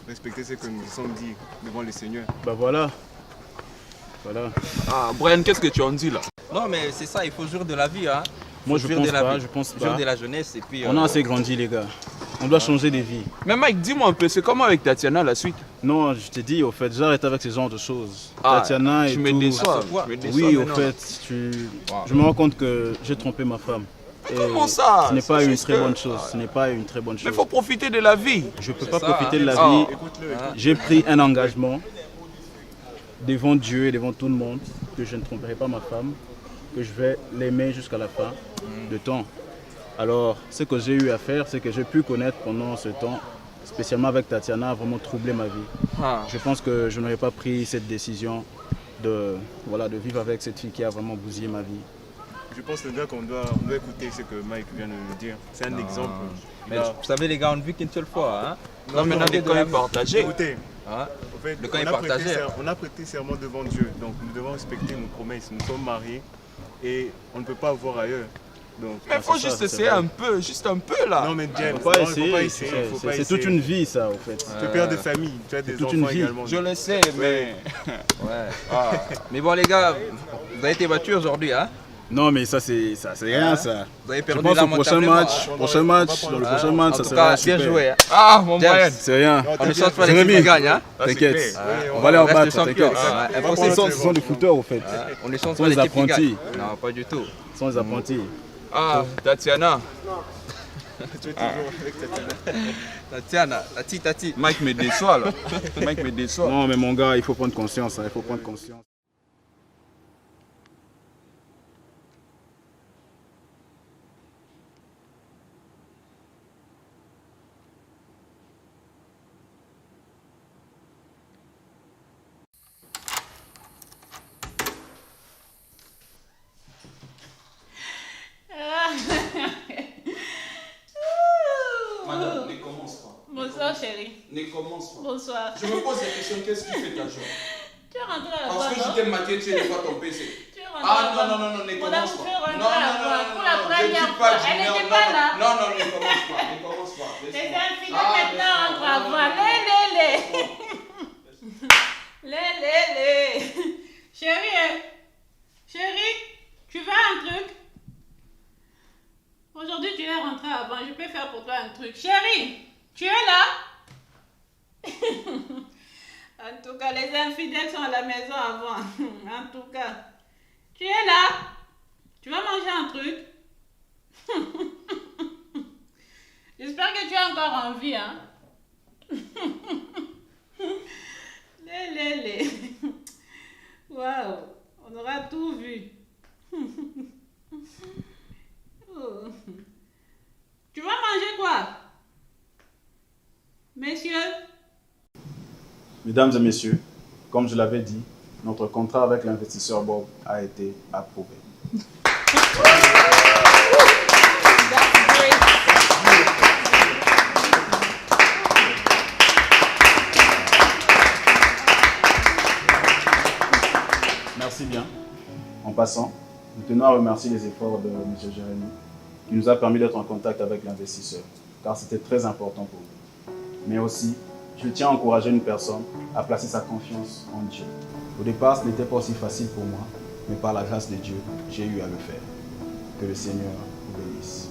respecter ce que nous sommes dit devant le Seigneur. Bah voilà. Brian, qu'est-ce que tu en dis là? Non, mais c'est ça, il faut jouir de la vie, hein. Moi, je pense pas. Jouir de la jeunesse et puis... On a assez grandi, les gars. On doit changer des vies. Mais Mike, dis-moi un peu, c'est comment avec Tatiana la suite? Non, je t'ai dit, au fait, j'arrête avec ce genre de choses. Tatiana et tout. Tu me déçois. Oui, au fait, je me rends compte que j'ai trompé ma femme. Et comment ça? Ce n'est pas une très bonne chose. Ce n'est pas une très bonne chose. Mais il faut profiter de la vie. Je ne peux pas profiter de la vie. J'ai pris un engagement devant Dieu et devant tout le monde que je ne tromperai pas ma femme, que je vais l'aimer jusqu'à la fin de temps. Alors, ce que j'ai eu à faire, c'est que j'ai pu connaître pendant ce temps, spécialement avec Tatiana, a vraiment troublé ma vie. Je pense que je n'aurais pas pris cette décision de vivre avec cette fille qui a vraiment bousillé ma vie. Je pense que qu'on doit écouter ce que Mike vient de nous dire. C'est un exemple. Mais vous savez les gars, on ne vit qu'une seule fois. Hein? Non, mais on est quand même partagé. Écoutez, on a prêté serment devant Dieu, donc nous devons respecter nos promesses. Nous sommes mariés et on ne peut pas voir ailleurs. Donc, mais il faut juste essayer un peu, là. Non mais James, faut pas essayer. C'est toute une vie ça, au fait. Tu es père de famille, tu as des enfants également. Je le sais, mais... Mais bon les gars, vous avez été battus aujourd'hui, hein? Non mais ça c'est rien ça. Vous avez perdu je pense au prochain match, ça sera super. Bien joué. Mon moyen. C'est rien. On ne change pas l'équipe qui gagne, hein? T'inquiète. On va aller en battre, t'inquiète. Ce sont des footeurs au fait. On ne change pas l'équipe qui gagne. Non, pas du tout. Ce sont des apprentis. Tatiana. Tu es toujours avec Tatiana. Tati. Mike me déçoit là. Non mais mon gars, il faut prendre conscience. Madame, ne commence pas. Bonsoir chérie. Ne commence pas. Bonsoir. Je me pose la question, qu'est-ce qui fait ta joie? Tu es rentré à la Parce que je t'ai maquillé, tu es devant ton PC. Non, ne commence pas. Pour la première fois. Elle n'était pas là. Non, ne commence pas. Les infidèles maintenant rentrent à voir. Les. Chérie, tu veux un truc? Aujourd'hui, tu es rentré avant. Je peux faire pour toi un truc. Chérie, tu es là? En tout cas, les infidèles sont à la maison avant. En tout cas, tu es là? Tu vas manger un truc? J'espère que tu as encore envie, hein? Les. Waouh, on aura tout vu. Oh. Tu vas manger quoi? Messieurs? Mesdames et messieurs, comme je l'avais dit, notre contrat avec l'investisseur Bob a été approuvé. Merci bien. En passant, nous tenons à remercier les efforts de M. Jérémy qui nous a permis d'être en contact avec l'investisseur, car c'était très important pour nous. Mais aussi, je tiens à encourager une personne à placer sa confiance en Dieu. Au départ, ce n'était pas aussi facile pour moi, mais par la grâce de Dieu, j'ai eu à le faire. Que le Seigneur vous bénisse.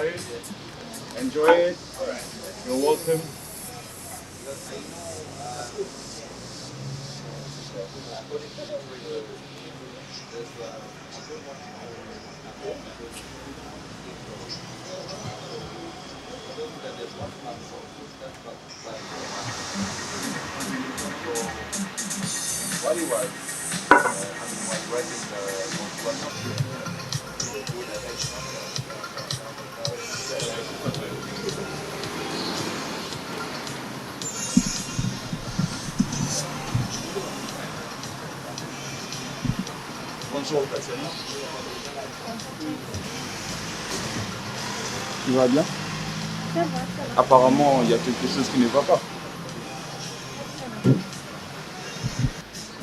it. Enjoy it. You're welcome. Bonjour, Tatiana. Tu vas bien? Ça va, ça va. Apparemment, il y a quelque chose qui ne va pas.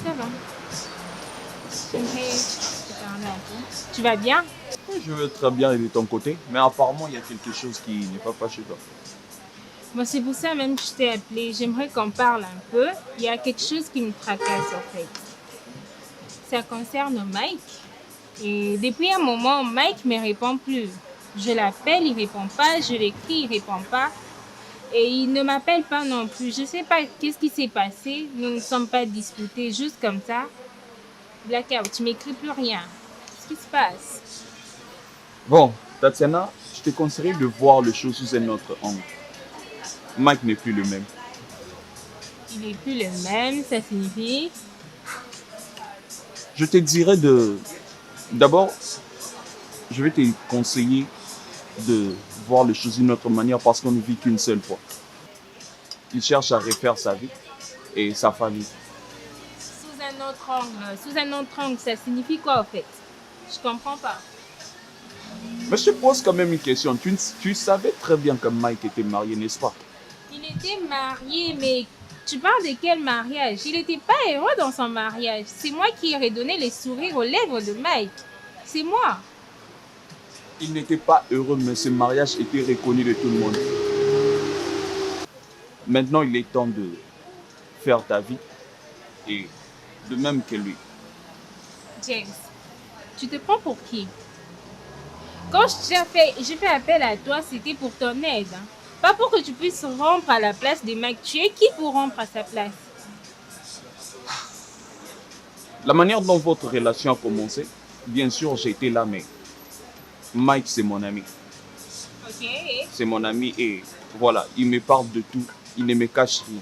Ça va. J'aimerais te parler un peu. Tu vas bien? Je vais très bien et de ton côté, mais apparemment, il y a quelque chose qui n'est pas chez toi. Bon, c'est pour ça même que je t'ai appelé. J'aimerais qu'on parle un peu. Il y a quelque chose qui me tracasse en fait. Ça concerne Mike. Et depuis un moment, Mike ne me répond plus. Je l'appelle, il ne répond pas. Je l'écris, il ne répond pas. Et il ne m'appelle pas non plus. Je ne sais pas qu'est-ce qui s'est passé. Nous ne sommes pas disputés juste comme ça. Blackout, tu m'écris plus rien. Qu'est-ce qui se passe? Bon, Tatiana, je te conseillerais de voir les choses sous un autre angle. Mike n'est plus le même. Il n'est plus le même, ça signifie... Je te dirais D'abord, je vais te conseiller de voir les choses d'une autre manière parce qu'on ne vit qu'une seule fois. Il cherche à refaire sa vie et sa famille. Sous un autre angle, ça signifie quoi en fait? Je comprends pas. Mais je te pose quand même une question. Tu savais très bien que Mike était marié, n'est-ce pas? Il était marié, mais tu parles de quel mariage? Il n'était pas heureux dans son mariage. C'est moi qui ai redonné les sourires aux lèvres de Mike. C'est moi. Il n'était pas heureux, mais ce mariage était reconnu de tout le monde. Maintenant, il est temps de faire ta vie et de même que lui. James, tu te prends pour qui? Quand j'ai fait appel à toi, c'était pour ton aide. Hein? Pas pour que tu puisses rompre à la place de Mike. Tu es qui pour rompre à sa place? La manière dont votre relation a commencé, bien sûr, j'ai été là, mais Mike, c'est mon ami. Ok. C'est mon ami et voilà, il me parle de tout. Il ne me cache rien.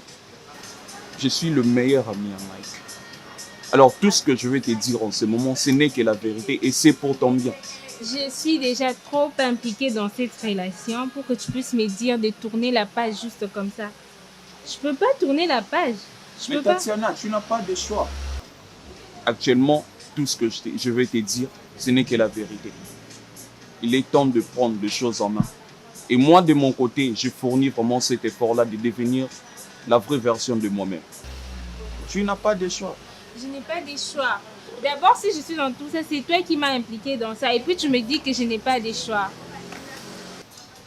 Je suis le meilleur ami à Mike. Alors, tout ce que je vais te dire en ce moment, ce n'est que la vérité et c'est pour ton bien. Je suis déjà trop impliquée dans cette relation pour que tu puisses me dire de tourner la page juste comme ça. Je peux pas tourner la page. Mais Tatiana, tu n'as pas de choix. Actuellement, tout ce que je vais te dire, ce n'est que la vérité. Il est temps de prendre les choses en main. Et moi, de mon côté, je fournis vraiment cet effort-là de devenir la vraie version de moi-même. Tu n'as pas de choix. Je n'ai pas de choix. D'abord, si je suis dans tout ça, c'est toi qui m'as impliquée dans ça. Et puis, tu me dis que je n'ai pas de choix.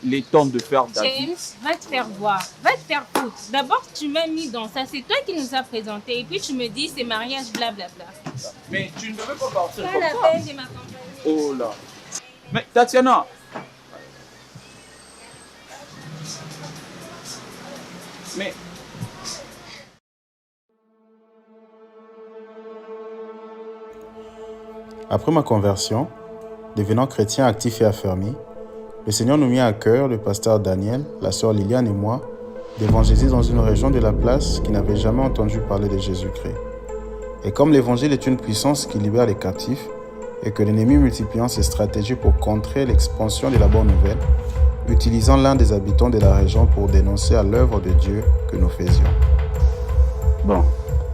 Il est temps de faire ta vie. James, va te faire voir. Va te faire foutre. D'abord, tu m'as mis dans ça. C'est toi qui nous as présenté. Et puis, tu me dis, c'est mariage, blablabla. Mais tu ne devais pas partir Pas comme la ça. peine de m'accompagner. Oh là. Mais Tatiana. Mais... Après ma conversion, devenant chrétien actif et affermi, le Seigneur nous mit à cœur, le pasteur Daniel, la sœur Liliane et moi, d'évangéliser dans une région de la place qui n'avait jamais entendu parler de Jésus-Christ. Et comme l'évangile est une puissance qui libère les captifs, et que l'ennemi multipliant ses stratégies pour contrer l'expansion de la bonne nouvelle, utilisant l'un des habitants de la région pour dénoncer à l'œuvre de Dieu que nous faisions. Bon,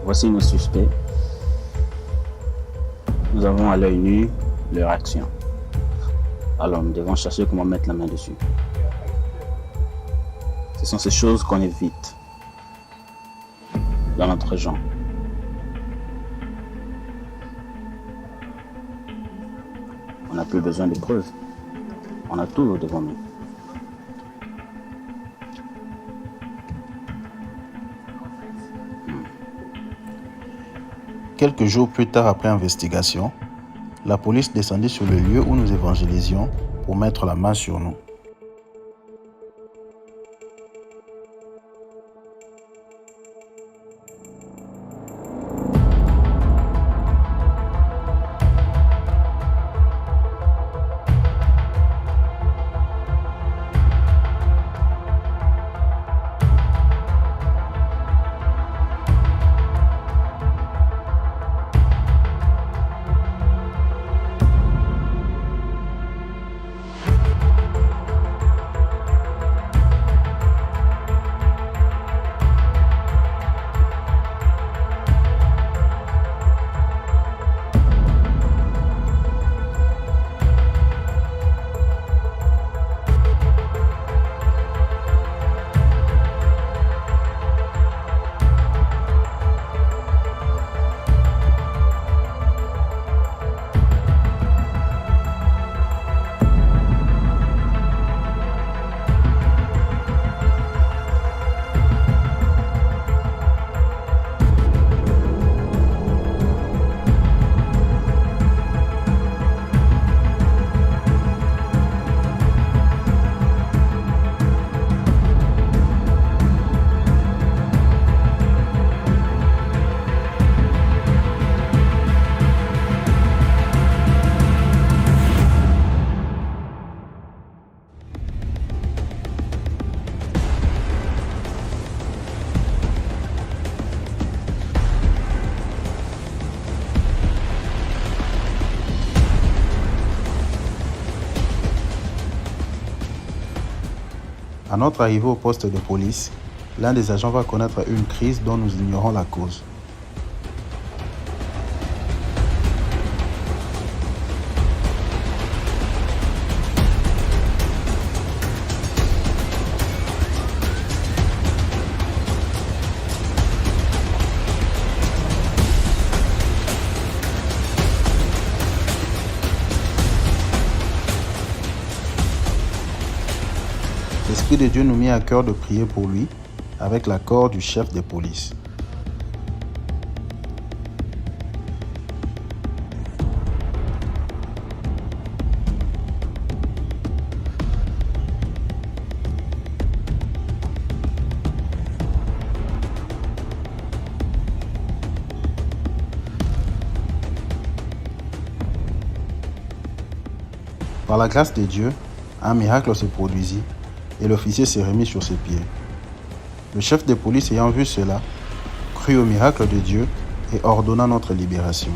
voici nos suspects. Nous avons à l'œil nu leur action. Alors nous devons chercher comment mettre la main dessus. Ce sont ces choses qu'on évite dans notre région. On n'a plus besoin de preuves. On a tout devant nous. Quelques jours plus tard après investigation, la police descendit sur le lieu où nous évangélisions pour mettre la main sur nous. À notre arrivée au poste de police, l'un des agents va connaître une crise dont nous ignorons la cause. L'Esprit de Dieu nous mit à cœur de prier pour lui avec l'accord du chef des polices. Par la grâce de Dieu, un miracle se produisit et l'officier s'est remis sur ses pieds. Le chef de police ayant vu cela, crut au miracle de Dieu et ordonna notre libération.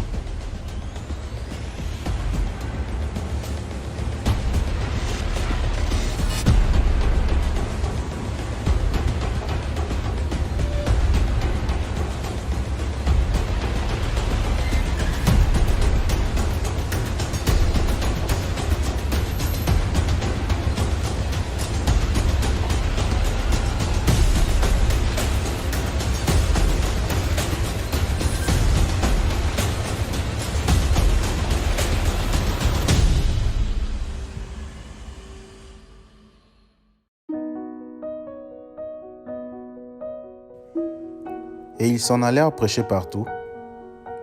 Et ils s'en allèrent prêcher partout.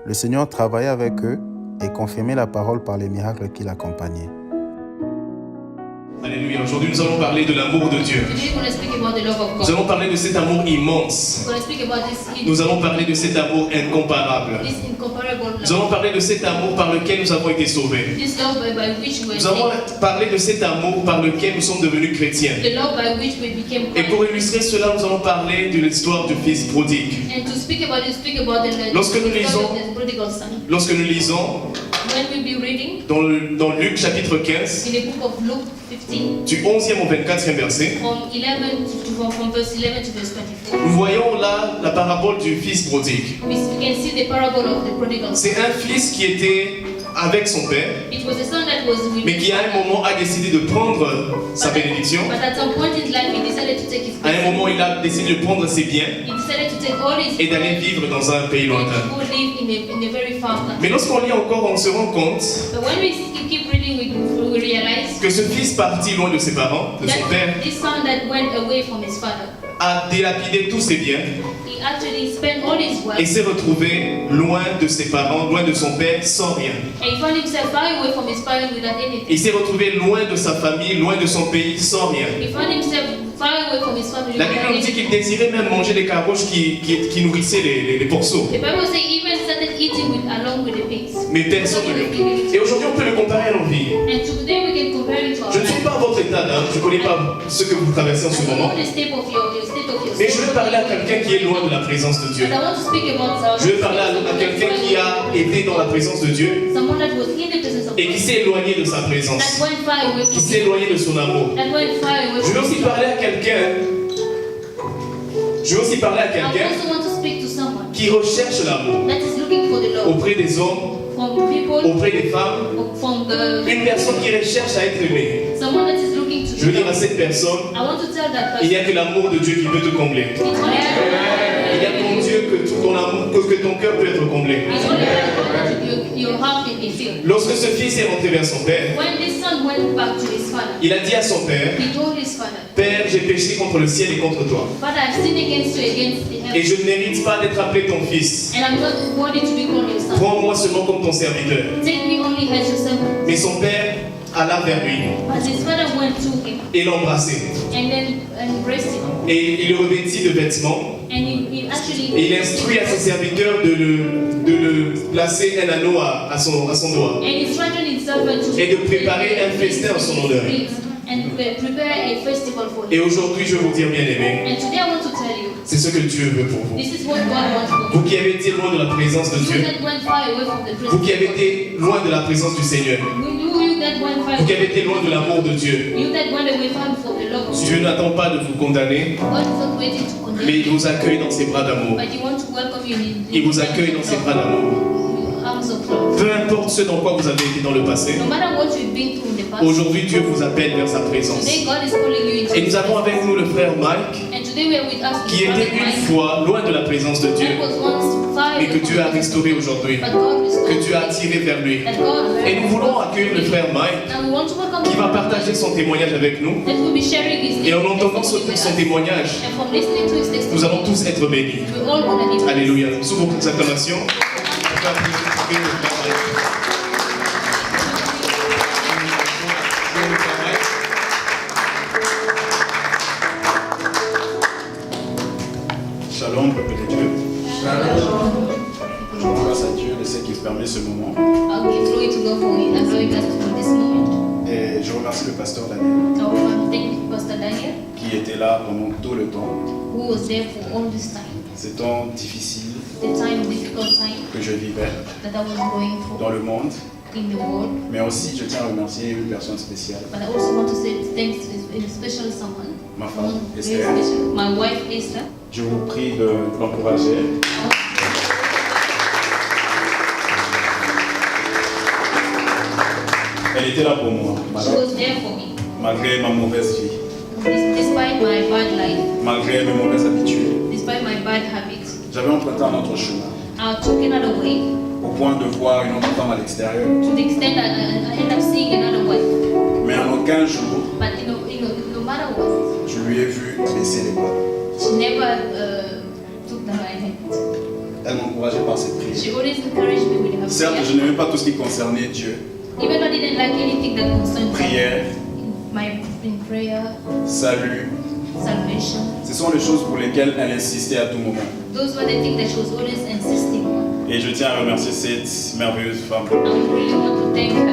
Le Seigneur travaillait avec eux et confirmait la parole par les miracles qui l'accompagnaient. Alléluia. Aujourd'hui, nous allons parler de l'amour de Dieu. Nous allons parler de cet amour immense. Nous allons parler de cet amour incomparable. Nous allons parler de cet amour par lequel nous avons été sauvés. Nous allons parler de cet amour par lequel nous sommes devenus chrétiens. Et pour illustrer cela, nous allons parler de l'histoire du fils prodigue. Lorsque nous lisons dans Luc chapitre 15, du 11e au 24e verset, nous voyons là la parabole du fils prodigue. C'est un fils qui était avec son père, mais qui à un moment a décidé de prendre sa bénédiction. À un moment, il a décidé de prendre ses biens et d'aller vivre dans un pays lointain. Mais lorsqu'on lit encore, on se rend compte que ce fils parti loin de ses parents, de son père, a dilapidé tous ses biens et s'est retrouvé loin de ses parents, loin de son père, sans rien. Il s'est retrouvé loin de sa famille, loin de son pays, sans rien. La Bible nous dit qu'il désirait même manger des carottes qui nourrissaient les porceaux. Mais personne ne le. Et aujourd'hui, on peut le comparer à nos vies. Je ne suis pas à votre état d'âme, je ne connais pas ce que vous traversez en ce moment. Mais je veux parler à quelqu'un qui est loin de la présence de Dieu. Je veux parler à quelqu'un qui a été dans la présence de Dieu et qui s'est éloigné de sa présence, qui s'est éloigné de son amour. Je veux aussi parler à quelqu'un qui recherche l'amour auprès des hommes, auprès des femmes, une personne qui recherche à être aimée. Je veux dire à cette personne, il n'y a que l'amour de Dieu qui peut te combler. Il n'y a ton Dieu que ton cœur peut être comblé. Lorsque ce fils est rentré vers son père, il a dit à son père, Père, j'ai péché contre le ciel et contre toi. Et je ne mérite pas d'être appelé ton fils. Prends-moi seulement comme ton serviteur. Mais son père alla vers lui et l'embrassait. Et il le revêtit de vêtements. Et il instruit à ses serviteurs de le placer un anneau à son doigt et de préparer un festin en son honneur. Et aujourd'hui, je veux vous dire, bien aimé, c'est ce que Dieu veut pour vous. Vous qui avez été loin de la présence de Dieu, vous qui avez été loin de la présence du Seigneur, vous qui avez été loin de l'amour de Dieu, love of Dieu God. n'attend pas de vous condamner, God is not waiting to condemn mais il you, vous accueille dans ses bras d'amour. but He wants to welcome you in Il vous accueille dans ses bras d'amour. arms of love. Peu importe ce dans quoi vous avez été dans le passé, No matter what you've been through in the past, aujourd'hui Dieu vous appelle vers sa présence. today God is calling you into Et nous avons avec nous le frère Mike, And today we are with us qui était une fois loin de la présence de Dieu, that was once far mais que away Dieu a from God, restauré aujourd'hui, but God restored que Dieu a attiré vers lui. that God Et nous voulons accueillir le frère Mike, Now we want to welcome qui va him partager son témoignage avec nous. that will be sharing his Et en entendant son testimony with us. témoignage, And from listening to his testimony, nous allons tous être bénis. we all want to be blessed. Alléluia. Sous vos acclamations. On va accueillir le frère Mike. Shalom, peuple de Dieu. Je rends grâce à Dieu de ce qui permet ce moment. I'll give glory to God for allowing us for this moment. Et je remercie le pasteur Daniel So I'm thanking Pastor Daniel, qui était là pendant tout le temps. who was there for all this time, Ces temps difficiles the difficult time que je vivais that I was going through dans le monde. in the world. Mais aussi, je tiens à remercier une personne spéciale, But I also want to say thanks to especially someone, ma femme, very Esther. special, my wife Esther. Je vous prie de l'encourager. Elle était là pour moi, She was there for me, malgré ma mauvaise vie, despite my bad life, malgré mes mauvaises habitudes. despite my bad habits. J'avais emprunté un autre chemin, I took another way au point de voir une autre femme à l'extérieur. to the extent that I ended up seeing another wife. Mais en aucun jour, But no matter what, je lui ai vu baisser les bras. she never took the right hand. Elle m'encourageait par ses She prières. always encouraged me with her Certes, prayer. je n'aimais pas tout ce qui concernait Dieu. Even though I didn't like anything that concerned God, Prière, in prayer, salut, salvation, ce sont les choses pour lesquelles elle insistait à tout moment. those were the things that she was always insisting on. Et je tiens à remercier cette merveilleuse femme. I really want to thank her.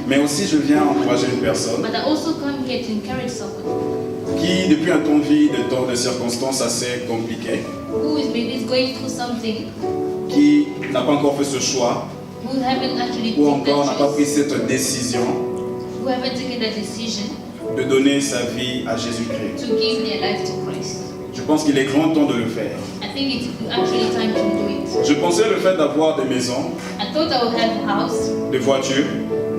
Mais aussi, je viens encourager une personne But I also come here to encourage someone qui, depuis un temps, vit de circonstances assez compliquées, who is maybe going through something, qui n'a pas encore fait ce choix, who haven't actually ou taken encore n'a that pas choice, pris cette décision who haven't taken that decision de donner sa vie à Jésus-Christ. to give their life to Christ. Je pense qu'il est grand temps de le faire. I think it's actually time to do it. Je pensais le fait d'avoir des maisons, I thought I would have a house, des voitures,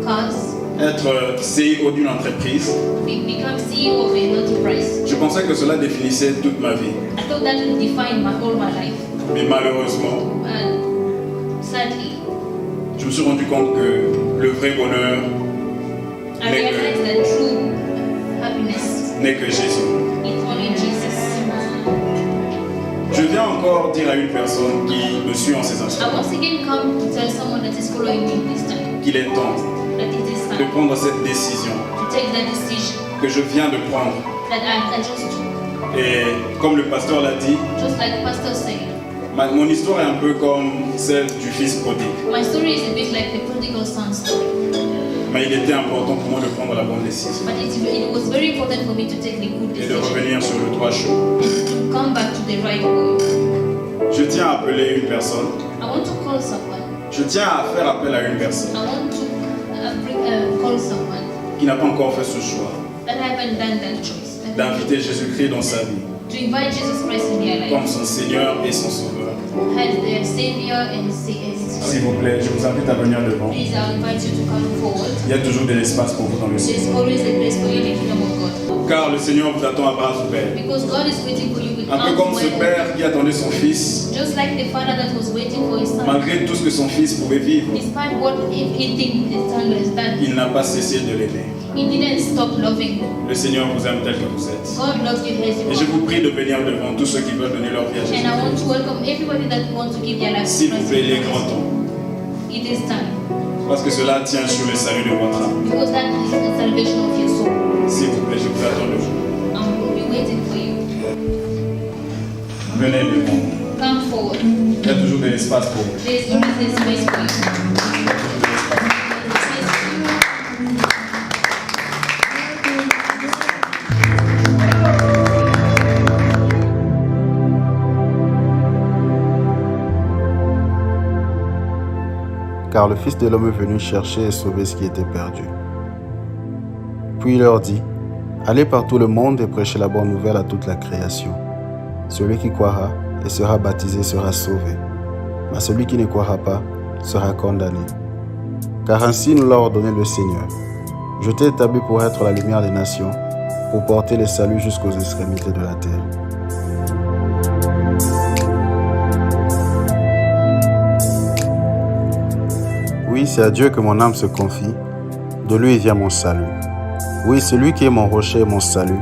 cars, être CEO d'une entreprise. become CEO of an enterprise. Je pensais que cela définissait toute ma vie. I thought that would define all my life. Mais malheureusement, And sadly, je me suis rendu compte que le vrai bonheur I realized that true happiness n'est que Jésus. is only Jesus. Je viens encore dire à une personne qui me suit en ces instants I once again come to tell someone that is following me this time qu'il est temps that it is de time prendre cette décision to take that decision que je viens de prendre. that I just took. Et comme le pasteur l'a dit, Just like Pastor said, mon histoire est un peu comme celle du fils prodigue. my story is a bit like the prodigal son story. Mais il était important pour moi de prendre la bonne décision But it was very important for me to take the good et de decision revenir sur le droit chemin. and to come back to the right way. Je tiens à appeler une personne. I want to call someone. Je tiens à faire appel à une personne I want to call someone qui n'a pas encore fait ce choix that haven't done that choice. d'inviter Jésus-Christ dans sa vie To invite Jesus Christ in their comme life son Seigneur et son Sauveur. as their Savior and S'il vous plaît, je vous invite à venir devant. Please, I invite you to come forward. Il y a toujours de l'espace pour vous dans le ciel. There's always a place for you in the kingdom of God. Car le Seigneur vous attend à bras ouverts. Because God is waiting for you with Un peu arms comme ce wide open. père qui attendait son fils, Just like the father that was waiting for his son. malgré tout ce que son fils pouvait vivre, Despite what he think his son has done, il n'a pas cessé de l'aimer. he didn't stop loving you. Le Seigneur vous aime tel que vous êtes. God loves you as you Et je are. vous prie de venir devant tous ceux qui veulent donner leur vie à And Jésus. I want to welcome everybody that wants to give their life to S'il vous Christ. plaît, il est grand temps. It is time. Parce que cela tient sur le salut de votre âme. Because that is the salvation of your soul. S'il vous plaît, je vous attends devant. I will be waiting for you. Venez devant. Come forward. Il y a toujours de l'espace pour vous. There's always a space for you. Car le Fils de l'homme est venu chercher et sauver ce qui était perdu. Puis il leur dit, Allez par tout le monde et prêchez la bonne nouvelle à toute la création. Celui qui croira et sera baptisé sera sauvé, mais celui qui ne croira pas sera condamné. Car ainsi nous l'a ordonné le Seigneur. Je t'ai établi pour être la lumière des nations, pour porter le salut jusqu'aux extrémités de la terre. Oui, c'est à Dieu que mon âme se confie, de lui vient mon salut. Oui, c'est lui qui est mon rocher et mon salut,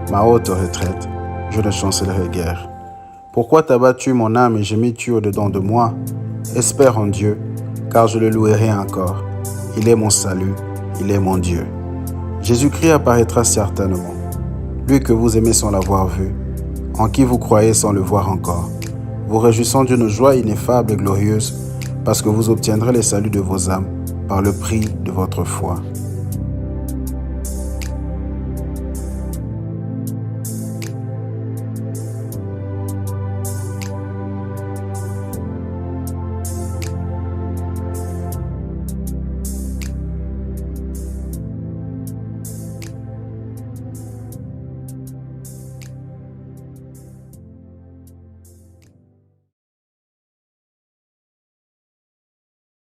ma haute retraite, je ne chancellerai guère. Pourquoi t'as-tu mon âme et gémis-tu au-dedans de moi? Espère en Dieu, car je le louerai encore. Il est mon salut, il est mon Dieu. Jésus-Christ apparaîtra certainement, lui que vous aimez sans l'avoir vu, en qui vous croyez sans le voir encore, vous réjouissant d'une joie ineffable et glorieuse, parce que vous obtiendrez le salut de vos âmes par le prix de votre foi.